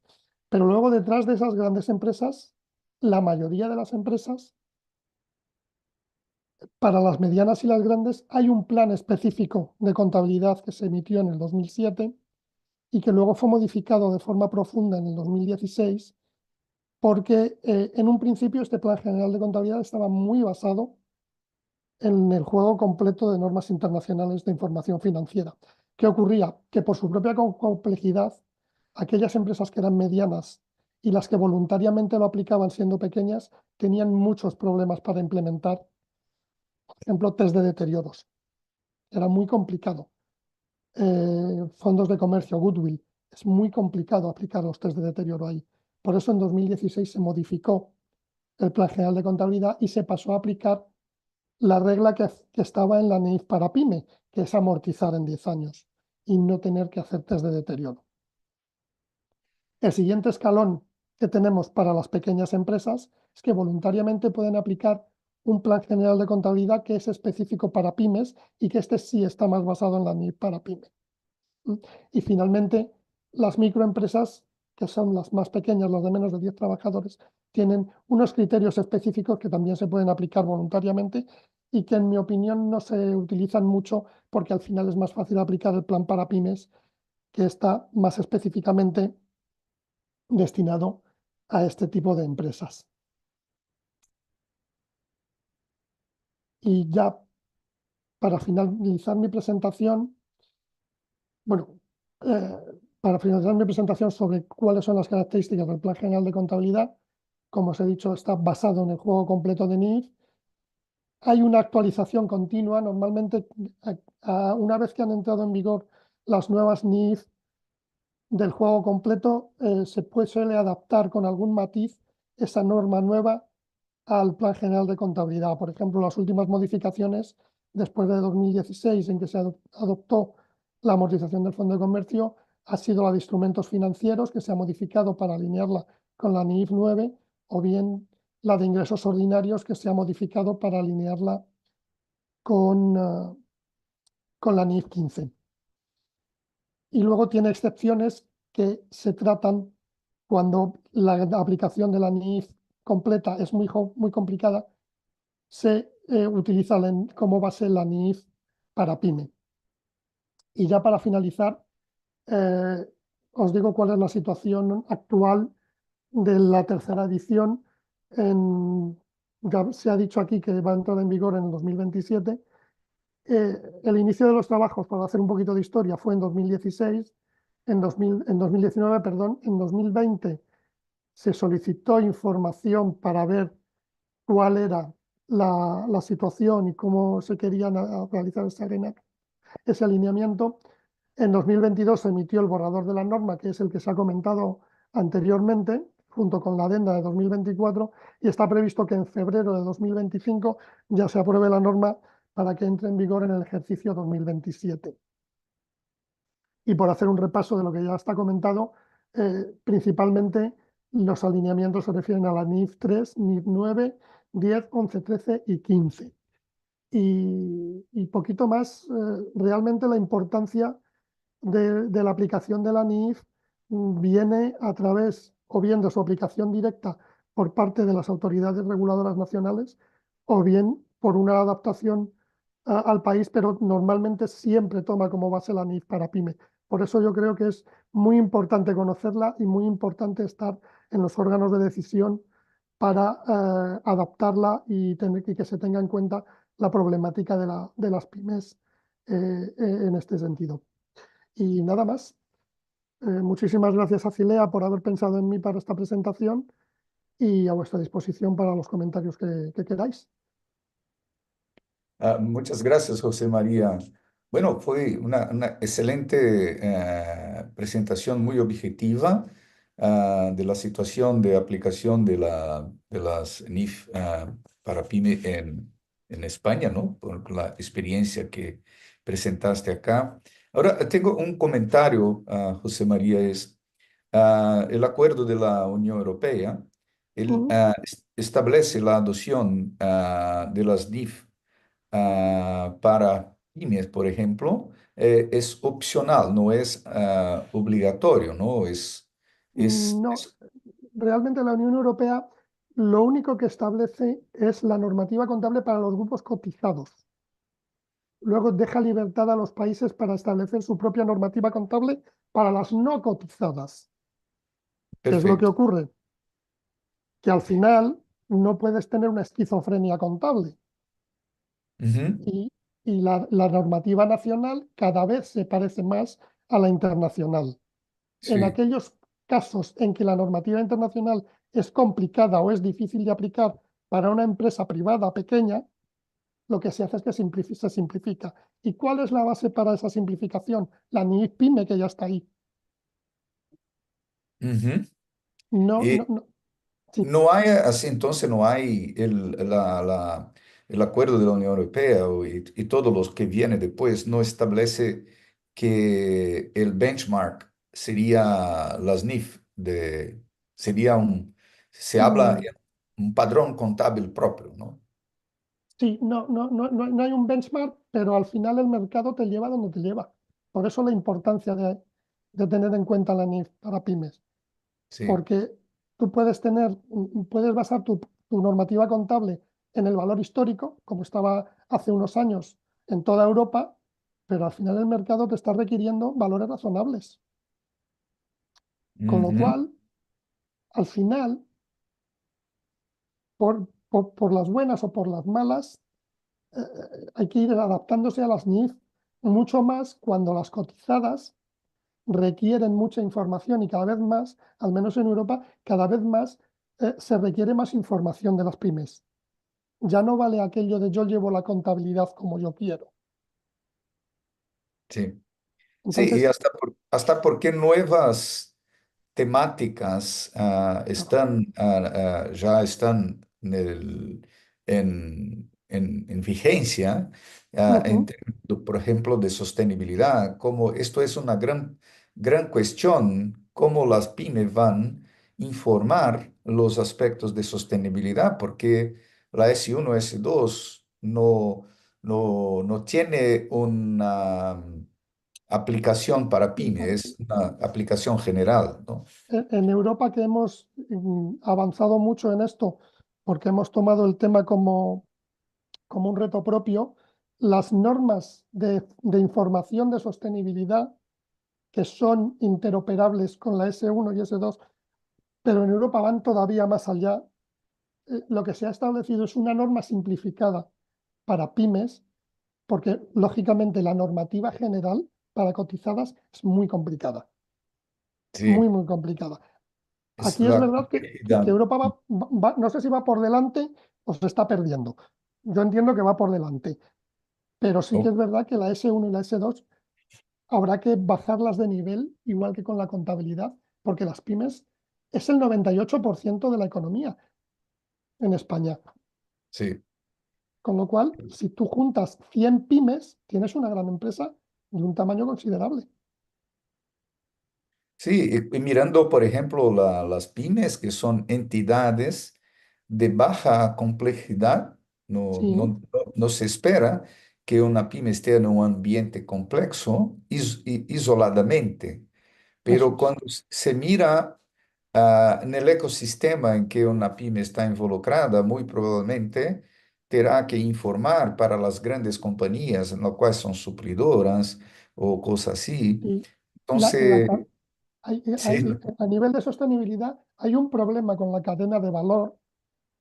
Pero luego detrás de esas grandes empresas, la mayoría de las empresas, para las medianas y las grandes, hay un plan específico de contabilidad que se emitió en el 2007 y que luego fue modificado de forma profunda en el 2016, porque en un principio este plan general de contabilidad estaba muy basado en el juego completo de normas internacionales de información financiera. ¿Qué ocurría? Que por su propia complejidad, aquellas empresas que eran medianas y las que voluntariamente lo aplicaban siendo pequeñas, tenían muchos problemas para implementar, por ejemplo, test de deterioros. Era muy complicado. Fondos de comercio, goodwill, es muy complicado aplicar los test de deterioro ahí. Por eso en 2016 se modificó el Plan General de Contabilidad y se pasó a aplicar la regla que estaba en la NIF para PYME, que es amortizar en 10 años y no tener que hacer test de deterioro. El siguiente escalón que tenemos para las pequeñas empresas es que voluntariamente pueden aplicar un plan general de contabilidad que es específico para pymes y que este sí está más basado en la NIF para PYME. Y finalmente, las microempresas, que son las más pequeñas, las de menos de 10 trabajadores, tienen unos criterios específicos que también se pueden aplicar voluntariamente y que, en mi opinión, no se utilizan mucho porque al final es más fácil aplicar el plan para pymes, que está más específicamente destinado a este tipo de empresas. Y ya para finalizar mi presentación, bueno, para finalizar mi presentación sobre cuáles son las características del Plan General de Contabilidad, como os he dicho, está basado en el juego completo de NIF. Hay una actualización continua, normalmente una vez que han entrado en vigor las nuevas NIF del juego completo, suele adaptar con algún matiz esa norma nueva al Plan General de Contabilidad. Por ejemplo, las últimas modificaciones después de 2016, en que se adoptó la amortización del Fondo de Comercio, ha sido la de instrumentos financieros, que se ha modificado para alinearla con la NIF 9, o bien la de ingresos ordinarios, que se ha modificado para alinearla con la NIF 15. Y luego tiene excepciones que se tratan cuando la aplicación de la NIF completa es muy complicada, se utiliza como base la NIF para PYME. Y ya para finalizar, os digo cuál es la situación actual de la tercera edición. Ya se ha dicho aquí que va a entrar en vigor en el 2027. El inicio de los trabajos, para hacer un poquito de historia, fue en 2016, en 2019, perdón. En 2020 se solicitó información para ver cuál era la situación y cómo se querían realizar ese alineamiento. En 2022 se emitió el borrador de la norma, que es el que se ha comentado anteriormente, junto con la adenda de 2024, y está previsto que en febrero de 2025 ya se apruebe la norma para que entre en vigor en el ejercicio 2027. Y por hacer un repaso de lo que ya está comentado, principalmente los alineamientos se refieren a la NIF 3, NIF 9, 10, 11, 13 y 15. Y poquito más, realmente la importancia de la aplicación de la NIF viene a través o bien de su aplicación directa por parte de las autoridades reguladoras nacionales o bien por una adaptación al país, pero normalmente siempre toma como base la NIF para PYME. Por eso yo creo que es muy importante conocerla y muy importante estar en los órganos de decisión para adaptarla y que se tenga en cuenta la problemática de las pymes en este sentido. Y nada más. Muchísimas gracias a Cilea por haber pensado en mí para esta presentación y a vuestra disposición para los comentarios que queráis. Muchas gracias, José María. Bueno, fue una excelente presentación muy objetiva de la situación de aplicación de las NIF para PYME en España, ¿no? Por la experiencia que presentaste acá. Ahora, tengo un comentario, José María, es el acuerdo de la Unión Europea, él, Mm, establece la adopción de las NIF para pymes, por ejemplo, es opcional, no es obligatorio, ¿no? No, realmente la Unión Europea lo único que establece es la normativa contable para los grupos cotizados. Luego deja libertad a los países para establecer su propia normativa contable para las no cotizadas. ¿Qué es lo que perfecto. ocurre? Que al final no puedes tener una esquizofrenia contable. Ujú, Y la normativa nacional cada vez se parece más a la internacional. En sí. aquellos casos en que la normativa internacional es complicada o es difícil de aplicar para una empresa privada pequeña, lo que se hace es que se simplifica. ¿Y cuál es la base para esa simplificación? La NIF PYME, que ya está ahí. Ujú. No, Y no, no. Sí. no hay, así entonces no hay el acuerdo de la Unión Europea y todos los que vienen después no establece que el benchmark sería las NIF, sería se habla Mm, de un padrón contable propio, ¿no? sí, no hay un benchmark, pero al final el mercado te lleva donde te lleva. Por eso la importancia de tener en cuenta la NIF para pymes. Sí. Porque tú puedes basar tu normativa contable en el valor histórico, como estaba hace unos años en toda Europa, pero al final el mercado te está requiriendo valores razonables. Con lo Ujú. cual, al final, por las buenas o por las malas, hay que ir adaptándose a las NIF mucho más cuando las cotizadas requieren mucha información y cada vez más, al menos en Europa, cada vez más se requiere más información de las pymes. Ya no vale aquello de yo llevo la contabilidad como yo quiero. Sí. Sí, y Entonces, hasta porque nuevas temáticas claro, ya están en vigencia, en ujú, términos, por ejemplo, de sostenibilidad, como esto es una gran cuestión, cómo las pymes van a informar los aspectos de sostenibilidad, porque la S1, S2 no tiene una aplicación para pymes, es una aplicación general, ¿no? en Europa que hemos avanzado mucho en esto, porque hemos tomado el tema como un reto propio, las normas de información de sostenibilidad, que son interoperables con la S1 y S2, pero en Europa van todavía más allá. Lo que se ha establecido es una norma simplificada para pymes, porque lógicamente la normativa general para cotizadas es muy complicada, Sí, muy complicada. es Aquí es la verdad que complejidad. Europa no sé si va por delante o se está perdiendo. Yo entiendo que va por delante, pero sí que Oh, es verdad que la S1 y la S2 habrá que bajarlas de nivel, igual que con la contabilidad, porque las pymes es el 98% de la economía en España. sí. Con lo cual, si tú juntas 100 pymes, tienes una gran empresa de un tamaño considerable. Sí, y mirando, por ejemplo, las pymes, que son entidades de baja complejidad, Sí, no se espera que una pyme esté en un ambiente complejo isoladamente, Eso pero es. cuando se mira en el ecosistema en que una pyme está involucrada, muy probablemente tendrá que informar para las grandes compañías, en lo cual son suplidoras o cosas así. Y la, la Entonces, ca- sí, a nivel de sostenibilidad hay un problema con la cadena de valor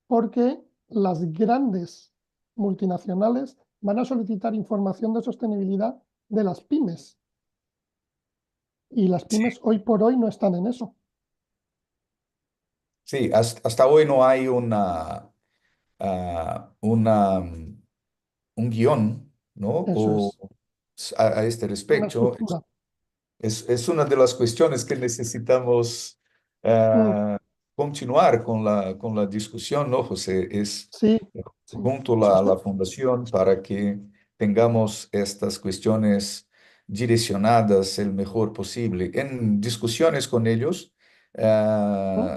porque las grandes multinacionales van a solicitar información de sostenibilidad de las pymes y las sí, pymes hoy por hoy no están en eso. sí, hasta hoy no hay un guión, ¿no? Eso O es, a este una respecto. estructura. Es una de las cuestiones que necesitamos Mm, continuar con la discusión, ¿no, José? Es sí, sí. junto a Soste- la fundación para que tengamos estas cuestiones direccionadas el mejor posible. En discusiones con ellos, ¿no?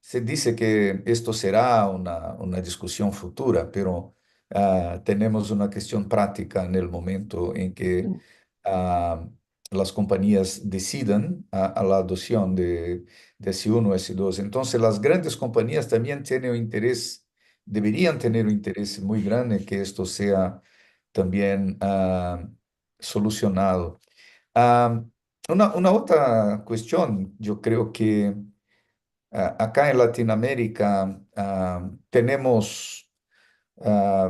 se dice que esto será una discusión futura, pero tenemos una cuestión práctica en el momento en que Sí, ah, las compañías decidan a la adopción de S1 S2. Entonces, las grandes compañías también tienen un interés, deberían tener un interés muy grande que esto sea también solucionado. Ah, una otra cuestión, yo creo que acá en Latinoamérica tenemos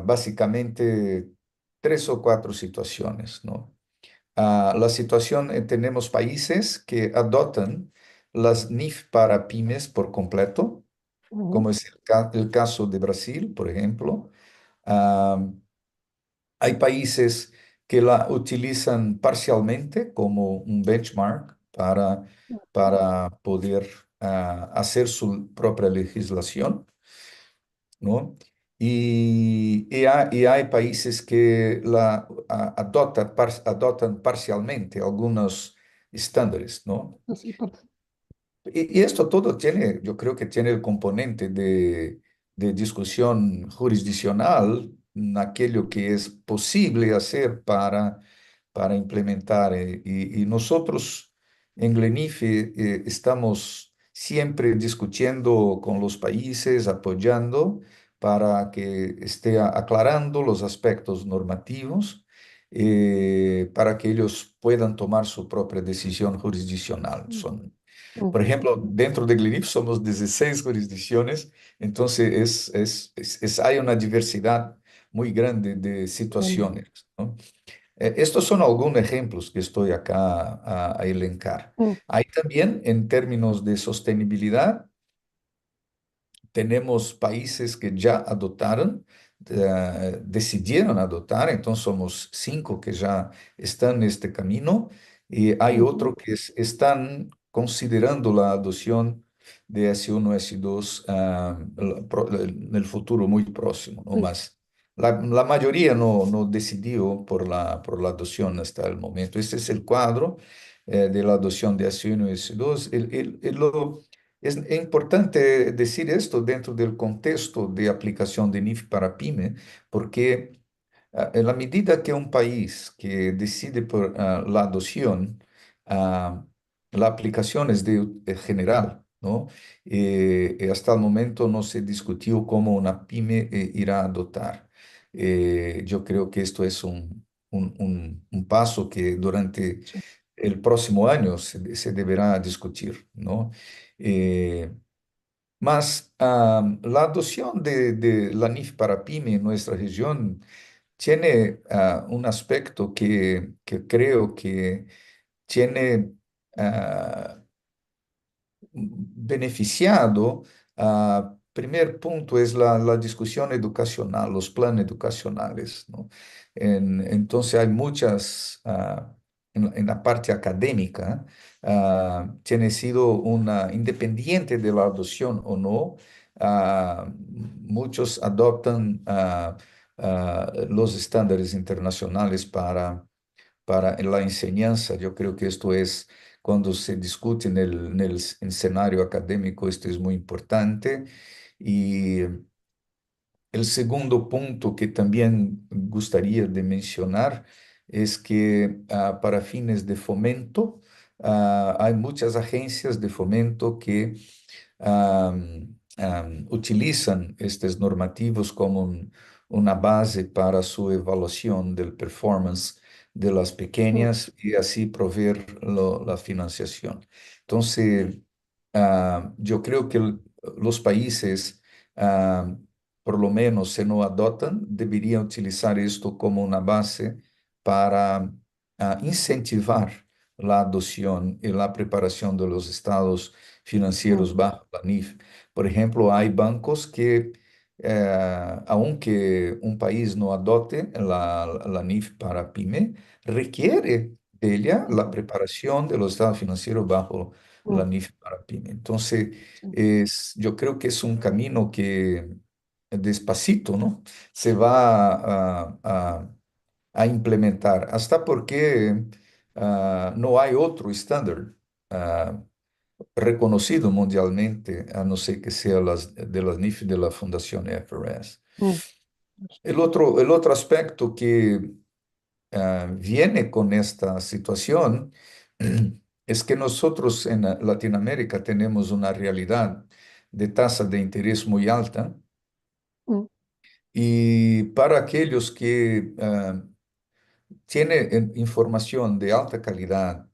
básicamente tres o cuatro situaciones, ¿no? La situación, tenemos países que adoptan las NIF para pymes por completo, como ujú, es el caso de Brasil, por ejemplo. Ah, Hay países que la utilizan parcialmente como un benchmark para poder hacer su propia legislación, ¿no? Y hay países que adoptan parcialmente algunos estándares, ¿no? así parece. Y esto todo tiene, yo creo que tiene el componente de discusión jurisdiccional, aquello que es posible hacer para implementar. Y nosotros en Glenife estamos siempre discutiendo con los países, apoyando para que esté aclarando los aspectos normativos, para que ellos puedan tomar su propia decisión jurisdiccional. Mm, mm, Por ejemplo, dentro de Glenif somos 16 jurisdicciones, entonces hay una diversidad muy grande de grande. situaciones, ¿no? Estos son algunos ejemplos que estoy acá a elencar. Mm, Hay también, en términos de sostenibilidad, tenemos países que ya adoptaron, decidieron adoptar, entonces somos 5 que ya están en este camino y hay ujú, otro que están considerando la adopción de S1, S2 en el futuro muy próximo, ¿no? sí, Más la mayoría no decidió por la adopción hasta el momento. Este es el cuadro de la adopción de S1 y S2. Es importante decir esto dentro del contexto de aplicación de NIF para PYME, porque en la medida que un país que decide por la adopción, ah, la aplicación es general, ¿no? Hasta el momento no se discutió cómo una pyme irá a adoptar. Yo creo que esto es un paso que durante sí, el próximo año se deberá discutir, ¿no? Eh, la adopción de la NIF para PYME en nuestra región tiene un aspecto que creo que tiene ah, beneficiado. Primer punto es la discusión educacional, los planes educacionales, ¿no? Entonces hay muchas, en la parte académica, tiene sido independiente de la adopción o no, muchos adoptan los estándares internacionales para la enseñanza. Yo creo que esto es, cuando se discute en el escenario académico, esto es muy importante. Y el segundo punto que también gustaría de mencionar es que para fines de fomento, hay muchas agencias de fomento que utilizan estos normativos como una base para su evaluación del performance de las mm, pequeñas y así proveer la financiación. Entonces, yo creo que los países, ah, por lo menos si no adoptan, deberían utilizar esto como una base para incentivar la adopción y la preparación de los estados mm, financieros bajo la NIF. Por ejemplo, hay bancos que, aunque un país no adopte la NIF para PYME, requiere de ella la mm, preparación de los estados financieros bajo la mm, NIF para PYME. Entonces, sí, yo creo que es un camino que despacito, ¿no? Se va a implementar, hasta porque no hay otro estándar ah, reconocido mundialmente, a no ser que sea de las NIF de la Fundación FRS. mm, El otro aspecto que viene con esta situación es que nosotros en Latinoamérica tenemos una realidad de tasa de interés muy alta mm, y para aquellos que tienen información de alta calidad,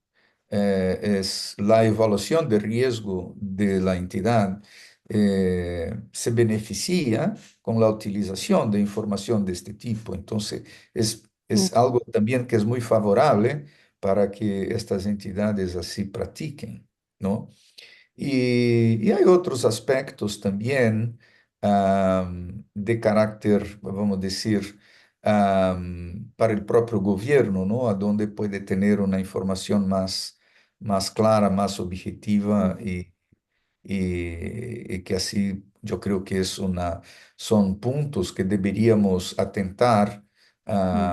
es la evaluación de riesgo de la entidad, se beneficia con la utilización de información de este tipo. Entonces, mm, es algo también que es muy favorable para que estas entidades así practiquen, ¿no? Y hay otros aspectos también de carácter, vamos a decir, para el propio gobierno, ¿no? A donde puede tener una información más clara, más mm, objetiva y que así yo creo que son puntos que deberíamos atentar mm,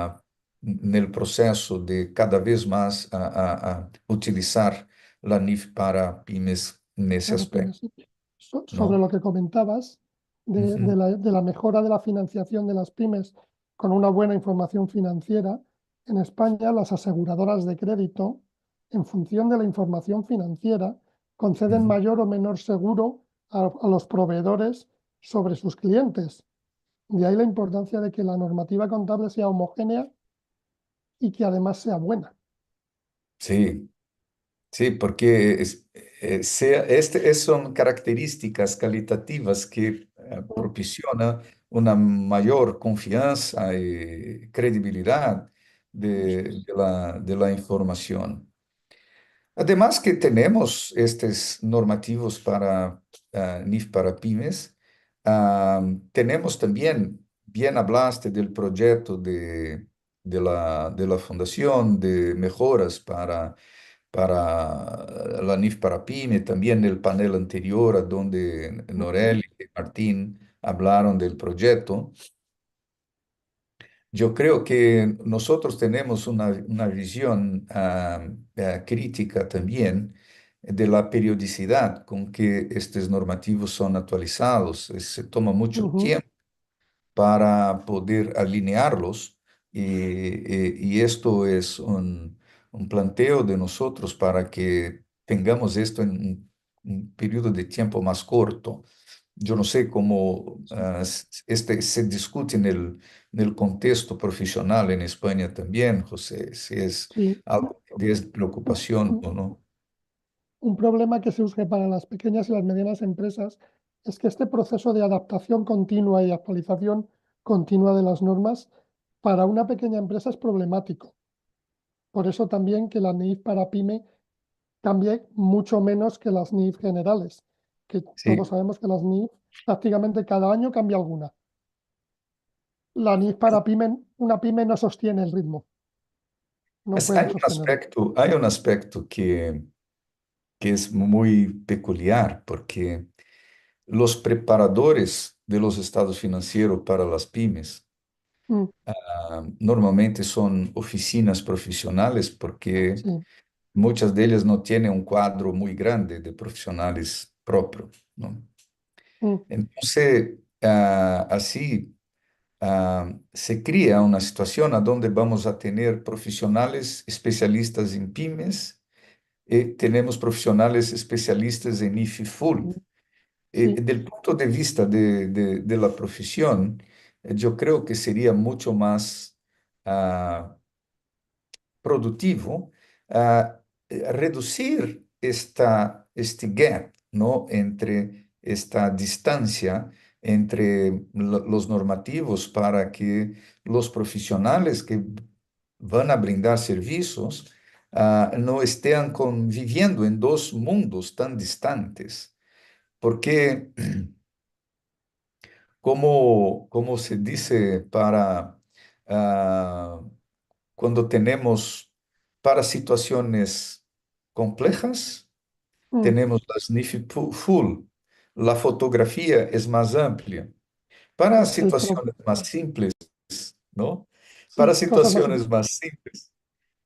en el proceso de cada vez más a utilizar la NIF para pymes en ese para aspecto, pymes. Sobre ¿no? lo que comentabas Ujú, de la mejora de la financiación de las pymes con una buena información financiera, en España las aseguradoras de crédito, en función de la información financiera, conceden ujú. mayor o menor seguro a los proveedores sobre sus clientes. De ahí la importancia de que la normativa contable sea homogénea y que además sea buena. Sí, sí, porque son características calitativas que proporcionan una mayor confianza y credibilidad Eso de la información. Además que tenemos estos normativos para NIF para pymes, tenemos también, bien hablaste del proyecto de la Fundación de mejoras para la NIF para PYME, también el panel anterior a donde Norel y Martín hablaron del proyecto. Yo creo que nosotros tenemos una visión crítica también de la periodicidad con que estos normativos son actualizados. Se toma mucho Ujú, tiempo para poder alinearlos y esto es un planteo de nosotros para que tengamos esto en un periodo de tiempo más corto. Yo no sé cómo se discute en el contexto profesional en España también, José, si es sí. algo que es preocupación o no. Un problema que surge para las pequeñas y las medianas empresas es que este proceso de adaptación continua y actualización continua de las normas para una pequeña empresa es problemático. Por eso también que la NIF para pyme cambie mucho menos que las NIF generales, que todos Sí, sabemos que las NIF prácticamente cada año cambia alguna. La NIF para pyme, una pyme no sostiene el ritmo, no Hay puede un sostenerlo. aspecto que es muy peculiar porque los preparadores de los estados financieros para las pymes Mm, normalmente son oficinas profesionales porque sí, muchas de ellas no tienen un cuadro muy grande de profesionales propio, ¿no? mm, Entonces, así se cría una situación a donde vamos a tener profesionales especialistas en pymes y tenemos profesionales especialistas en IFI Full. Sí, Del punto de vista de la profesión, yo creo que sería mucho más productivo reducir este gap, ¿no? Entre esta distancia entre los normativos para que los profesionales que van a brindar servicios no estén conviviendo en dos mundos tan distantes. Porque, como se dice ah, cuando tenemos para situaciones complejas, mm, tenemos la sniff full. La fotografía es más amplia. Para el pro- situaciones más simples, ¿no? Para sí, cosas más situaciones simples. más simples,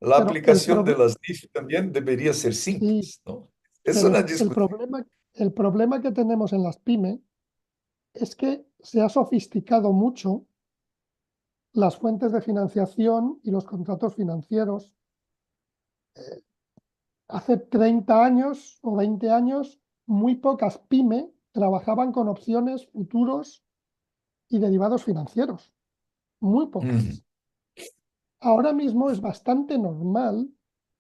la Pero aplicación de las sniff también debería ser sí, simples, ¿no? Es pero una el discusión. problema, el problema que tenemos en las pymes es que se ha sofisticado mucho las fuentes de financiación y los contratos financieros. Hace 30 años o 20 años, muy pocas pymes trabajaban con opciones, futuros y derivados financieros. Muy Ujú. pocas. Ahora mismo es bastante normal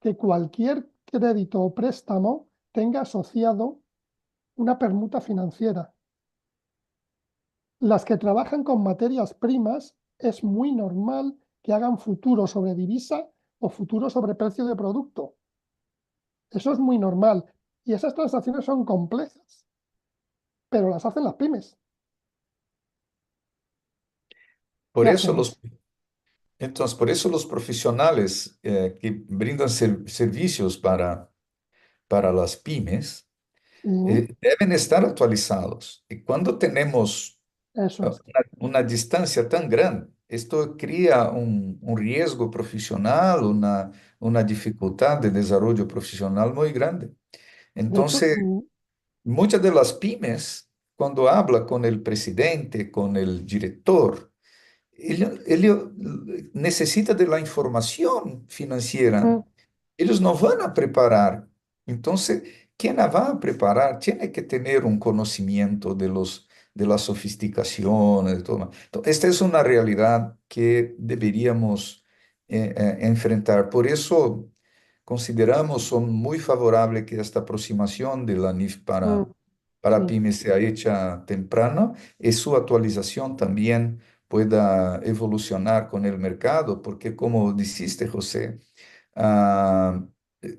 que cualquier crédito o préstamo tenga asociado una permuta financiera. Las que trabajan con materias primas es muy normal que hagan futuro sobre divisa o futuro sobre precio de producto. Eso es muy normal. Y esas transacciones son complejas, pero las hacen las pymes. Por ¿Qué eso los hacemos? Entonces, por eso los profesionales que brindan servicios para las pymes Sí, deben estar actualizados. Y cuando tenemos eso es. una distancia tan grande, esto crea un riesgo profesional, una dificultad de desarrollo profesional muy grande. De hecho, Entonces, muchas de las pymes, cuando habla con el presidente, con el director, ellos necesita de la información financiera. mm, Ellos no van a preparar. Entonces, quien la va a preparar tiene que tener un conocimiento de las sofisticaciones, de todo. Entonces, esta es una realidad que deberíamos enfrentar. Por eso consideramos, son muy favorable que esta aproximación de la NIF mm, para sí, pymes sea hecha temprano y su actualización también pueda evolucionar con el mercado, porque como dijiste, José, ah,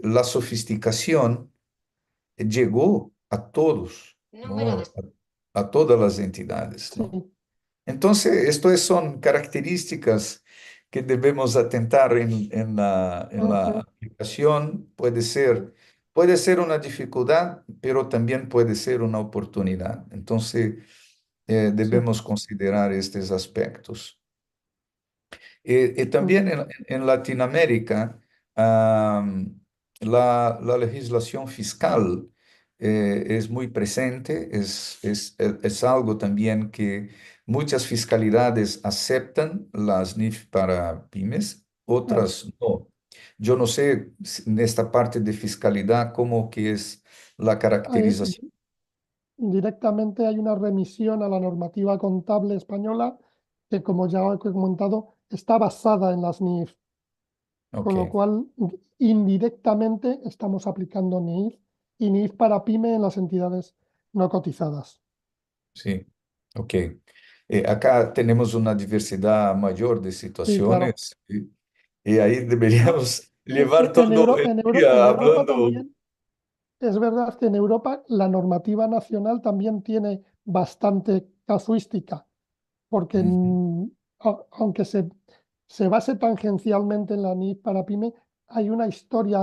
la sofisticación llegó a todos, ¿no? A todas las entidades, ¿no? sí, Entonces, son características que debemos atentar en la ujú, aplicación. Puede ser una dificultad, pero también puede ser una oportunidad. Entonces, sí, debemos considerar estos aspectos. mm, También en Latinoamérica, la legislación fiscal es muy presente, es algo también que muchas fiscalidades aceptan las NIF para pymes, mm. otras no. Yo no sé en esta parte de fiscalidad cómo que es la caracterización. Directamente hay una remisión a la normativa contable española que, como ya he comentado, está basada en las NIF, con lo Ok. cual indirectamente estamos aplicando NIF y NIF para pyme en las entidades no cotizadas. Sí, ok. Acá tenemos una diversidad mayor de Sí, claro. situaciones y ahí deberíamos llevar En todo el En día Europa hablando. también es verdad que en Europa la normativa nacional también tiene bastante casuística, porque Ujú. aunque se base tangencialmente en la NIF para PYME, hay una historia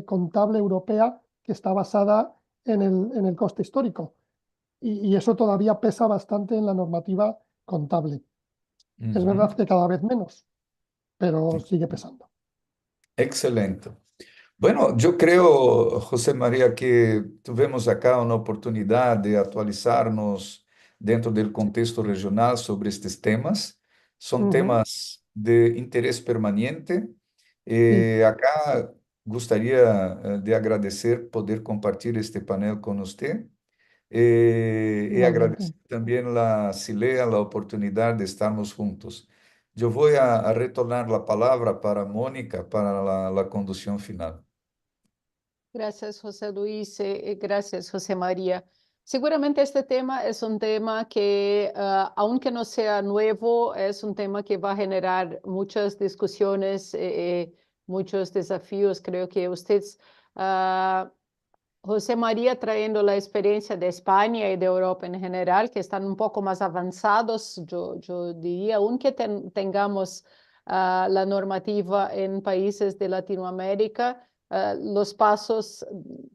contable europea que está basada en el coste histórico y eso todavía pesa bastante en la normativa contable. Es Ujú. verdad que cada vez menos, pero sigue pesando. Excelente. Bueno, yo creo, José María, que tuvimos acá una oportunidad de actualizarnos dentro del contexto regional sobre estos temas. Son Ujú. temas de interés permanente. Sí, Acá gustaría de agradecer poder compartir este panel con usted. Y igualmente. agradecer también a Silea la oportunidad de estarmos juntos. Yo voy a retornar la palabra para Mónica para la conducción final. Gracias, José Luis. Gracias, José María. Seguramente este tema es un tema que, aunque no sea nuevo, es un tema que va a generar muchas discusiones, muchos desafíos. Creo que usted, ah, José María, trayendo la experiencia de España y de Europa en general, que están un poco más avanzados, yo diría, aunque tengamos la normativa en países de Latinoamérica, los pasos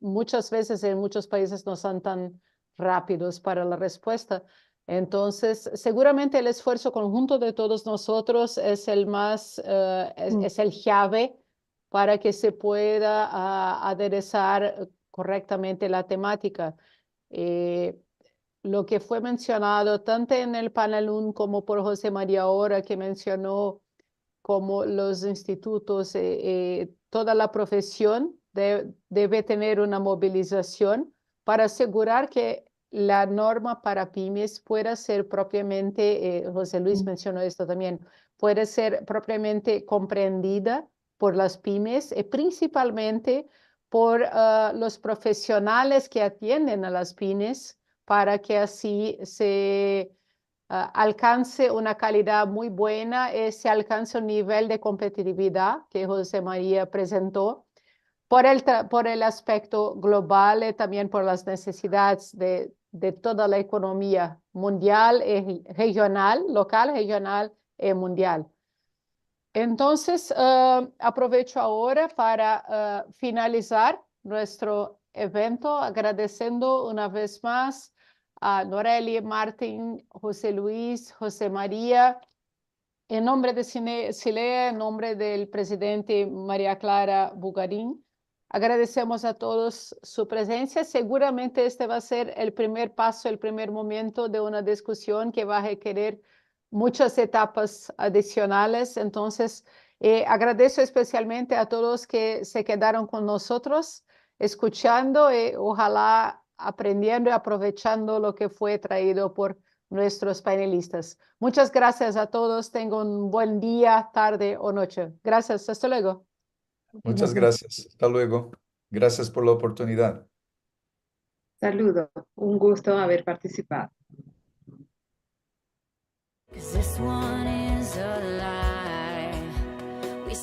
muchas veces en muchos países no son tan rápidos para la respuesta. Entonces, seguramente el esfuerzo conjunto de todos nosotros es el más, Mm. es el llave para que se pueda aderezar correctamente la temática. Eh, lo que fue mencionado tanto en el panel 1 como por José María ahora, que mencionó como los institutos, toda la profesión debe tener una movilización para asegurar que la norma para pymes pueda ser propiamente, José Luis Mm. mencionó esto también, puede ser propiamente comprendida por las pymes y principalmente por los profesionales que atienden a las pymes para que así se alcance una calidad muy buena, se alcance un nivel de competitividad que José María presentó por el aspecto global y también por las necesidades de toda la economía mundial, regional, local, regional y mundial. Entonces, aprovecho ahora para finalizar nuestro evento agradeciendo una vez más a Norelia, Martín, José Luis, José María, en nombre de Silea, en nombre del presidente María Clara Bugarín. Agradecemos a todos su presencia. Seguramente este va a ser el primer paso, el primer momento de una discusión que va a requerir muchas etapas adicionales. Entonces, agradezco especialmente a todos que se quedaron con nosotros, escuchando y ojalá aprendiendo y aprovechando lo que fue traído por nuestros panelistas. Muchas gracias a todos. Tengan un buen día, tarde o noche. Gracias. Hasta luego. Muchas gracias. Hasta luego. Gracias por la oportunidad. Saludos, un gusto haber participado. 'Cause this one is a lie. We